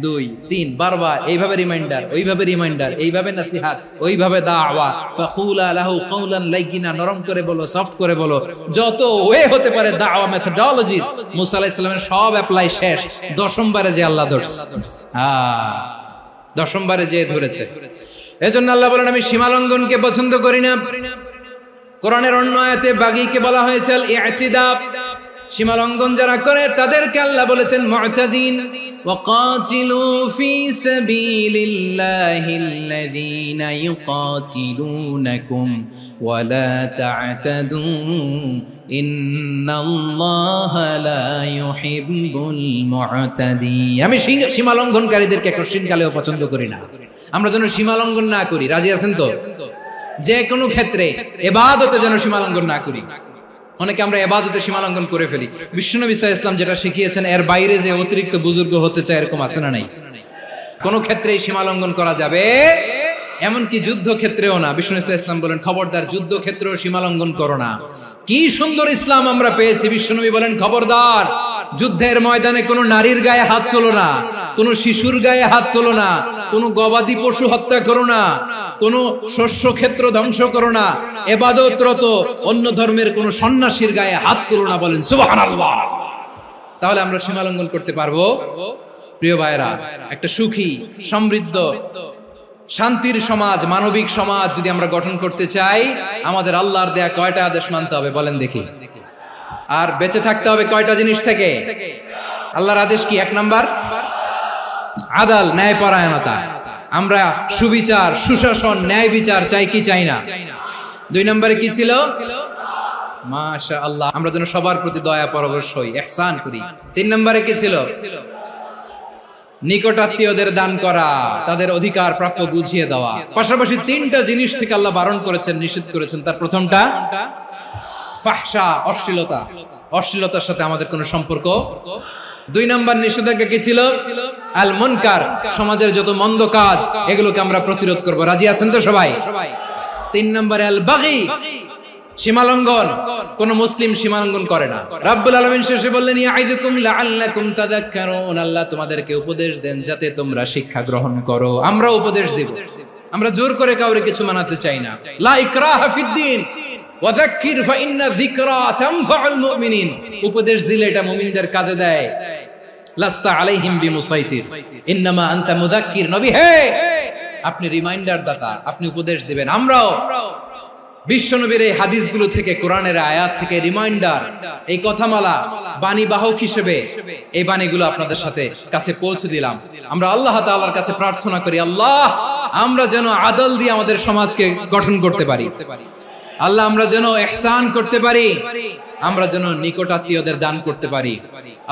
2 3 বারবার এইভাবে রিমাইন্ডার, ওইভাবে রিমাইন্ডার, এইভাবে নসিহত, ওইভাবে দাওয়া। ফাকুলা লাহু কাওলান লাইয়িনা, নরম করে বলো, সফট করে বলো, যত ওয়ে হতে পারে দাওয়া মেথডোলজি। মুসা আলাইহিস সালামের সব অ্যাপ্লাই শেষ। 10ম বারে যে আল্লাহ ধরছে, 10ম বারে যে ধরেছে। এজন্য আল্লাহ বলেন, আমি সীমা লঙ্ঘনকে পছন্দ করি না। কোরআনের অন্য আয়াতে বাগীকে বলা হয়েছে আল ইতিদা। সীমা লঙ্ঘন যারা করে তাদেরকে আল্লাহ বলেছেন মুতাদিন। ওয়াকাতিলু ফি সাবিলিল্লাহিল্লাযীনা ইউকাতিলুনাকুম ওয়া লা তা'তাদু ইন্নাল্লাহা লা ইউহিব্বুল মুতাদিন। আমি সীমা লঙ্ঘনকারীদেরকে কোশ্চিনকালেও পছন্দ করি না। আমরা যেন সীমা লঙ্ঘন না করি, রাজি আছেন তো? যে কোনো ক্ষেত্রে ইবাদতে যেন সীমা লঙ্ঘন না করি। অনেকে আমরা ইবাদতে সীমা লঙ্ঘন করে ফেলি। বিশ্বনবী সাল্লাল্লাহু আলাইহি ওয়াসাল্লাম যেটা শিখিয়েছেন, এর বাইরে যে অতিরিক্ত বুজুর্গ হতে চায়, এরকম আছে না নাই? কোন ক্ষেত্রেই সীমা লঙ্ঘন করা যাবে, এমনকি যুদ্ধ ক্ষেত্রেও না। বিশ্বনবী সাল্লাল্লাহু আলাইহি ওয়াসাল্লাম বলেন, খবরদার যুদ্ধ ক্ষেত্রেও সীমা লঙ্ঘন করো না। কি সুন্দর ইসলাম আমরা পেয়েছি। বিশ্বনবী বলেন, খবরদার যুদ্ধের ময়দানে কোনো নারীর গায়ে হাত তোলো না, কোনো শিশুর গায়ে হাত তোলো না, কোনো গবাদি পশু হত্যা করো না, কোনো শস্য ক্ষেত্র ধ্বংস করো না, ইবাদতরত অন্য ধর্মের কোনো সন্ন্যাসীর গায়ে হাত তোলো না। বলেন সুবহানাল্লাহ। তাহলে আমরা সীমা লঙ্ঘন করতে পারবো? প্রিয় ভাইরা, একটা সুখী, সমৃদ্ধ, শান্তির সমাজ, মানবিক সমাজ যদি আমরা গঠন করতে চাই, আমাদের আল্লাহর দেয়া কয়টা আদেশ মানতে হবে বলেন দেখি? আর বেঁচে থাকতে হবে কয়টা জিনিস থেকে? আল্লাহর আদেশ কি? 1 নাম্বার আদাল, ন্যায়পরায়ণতা। আমরা সুবিচার, সুশাসন, ন্যায় বিচার চাই কি চাই না? 2 নম্বরে কি ছিল? মাশাআল্লাহ, আমরা যেন সবার প্রতি দয়া পরবশ হই, ইহসান করি। 3 নম্বরে কি ছিল? নিকটাত্মীয়দের দান করা, তাদের অধিকার প্রাপ্য বুঝিয়ে দেওয়া। পাশাপাশি 3টা জিনিস থেকে আল্লাহ বারণ করেছেন, নিষেধ করেছেন। তার প্রথমটা ফাহশা, অশ্লীলতা। অশ্লীলতার সাথে আমাদের কোনো সম্পর্ক। 2 নম্বর নিষেধাজ্ঞা কি ছিল? আল মুনকার, সমাজের যত মন্দ কাজ, এগুলোকে আমরা প্রতিরোধ করব। রাজি আছেন তো সবাই? 3 নম্বরে আল বাগী, সীমালঙ্ঘন। কোন মুসলিম সীমালঙ্ঘন করে না। রাব্বুল আলামিন শেষে বললেন, ইয়াইদুকুম লাআল্লাকুম তাযাক্কারুন। আল্লাহ তোমাদেরকে উপদেশ দেন যাতে তোমরা শিক্ষা গ্রহণ করো। আমরা উপদেশ দেব, আমরা জোর করে কাউরে কিছু মানাতে চাই না। লা ইকরাহা ফিদ্দিন ওয়াযাক্কির ফাইন্না যিকরা তানফাউল মুমিনিন। উপদেশ দিলে এটা মুমিনদের কাজে দেয়। লাস্তা আলাইহিম বিমুসাইতির ইন্নামা আনতা মুযাক্কির। নবী হে, আপনি রিমাইন্ডার দাতা, আপনি উপদেশ দিবেন। আমরাও বিশ্বনবীর এই হাদিসগুলো থেকে, কোরআনের আয়াত থেকে রিমাইন্ডার, এই কথামালা বাণী বাহক হিসেবে এই বাণীগুলো আপনাদের সাথে কাছে পৌঁছে দিলাম। আমরা আল্লাহ তাআলার কাছে প্রার্থনা করি, আল্লাহ আমরা যেন আদল দিয়ে আমাদের সমাজকে গঠন করতে পারি। আল্লাহ আমরা যেন ইহসান করতে পারি, আমরা যেন নিকটাত্মীয়দের দান করতে পারি।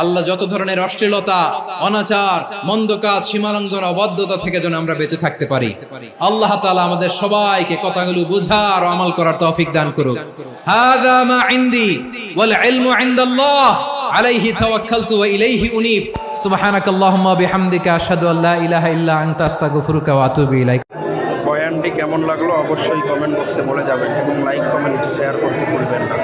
আল্লাহ যত ধরনের অশ্লীলতা, অনাচার, মন্দ কাজ, সীমালঙ্ঘন, অবাধ্যতা থেকে যেন আমরা বেঁচে থাকতে পারি। আল্লাহ তাআলা আমাদের সবাইকে কথাগুলো বোঝার ও আমল করার তৌফিক দান করুক। হাযা মা ইনদি ওয়াল ইলমু ইনদাল্লাহ আলাইহি তাওয়াক্কালতু ওয়া ইলাইহি উনীব। সুবহানাকাল্লাহুম্মা বিহামদিকা আশহাদু আল্লা ইলাহা ইল্লা আনতা আস্তাগফিরুকা ওয়া আতুবু ইলাইক। বয়ানটি কেমন লাগলো অবশ্যই কমেন্ট বক্সে বলে যাবেন এবং লাইক কমেন্ট শেয়ার করতে ভুলবেন না।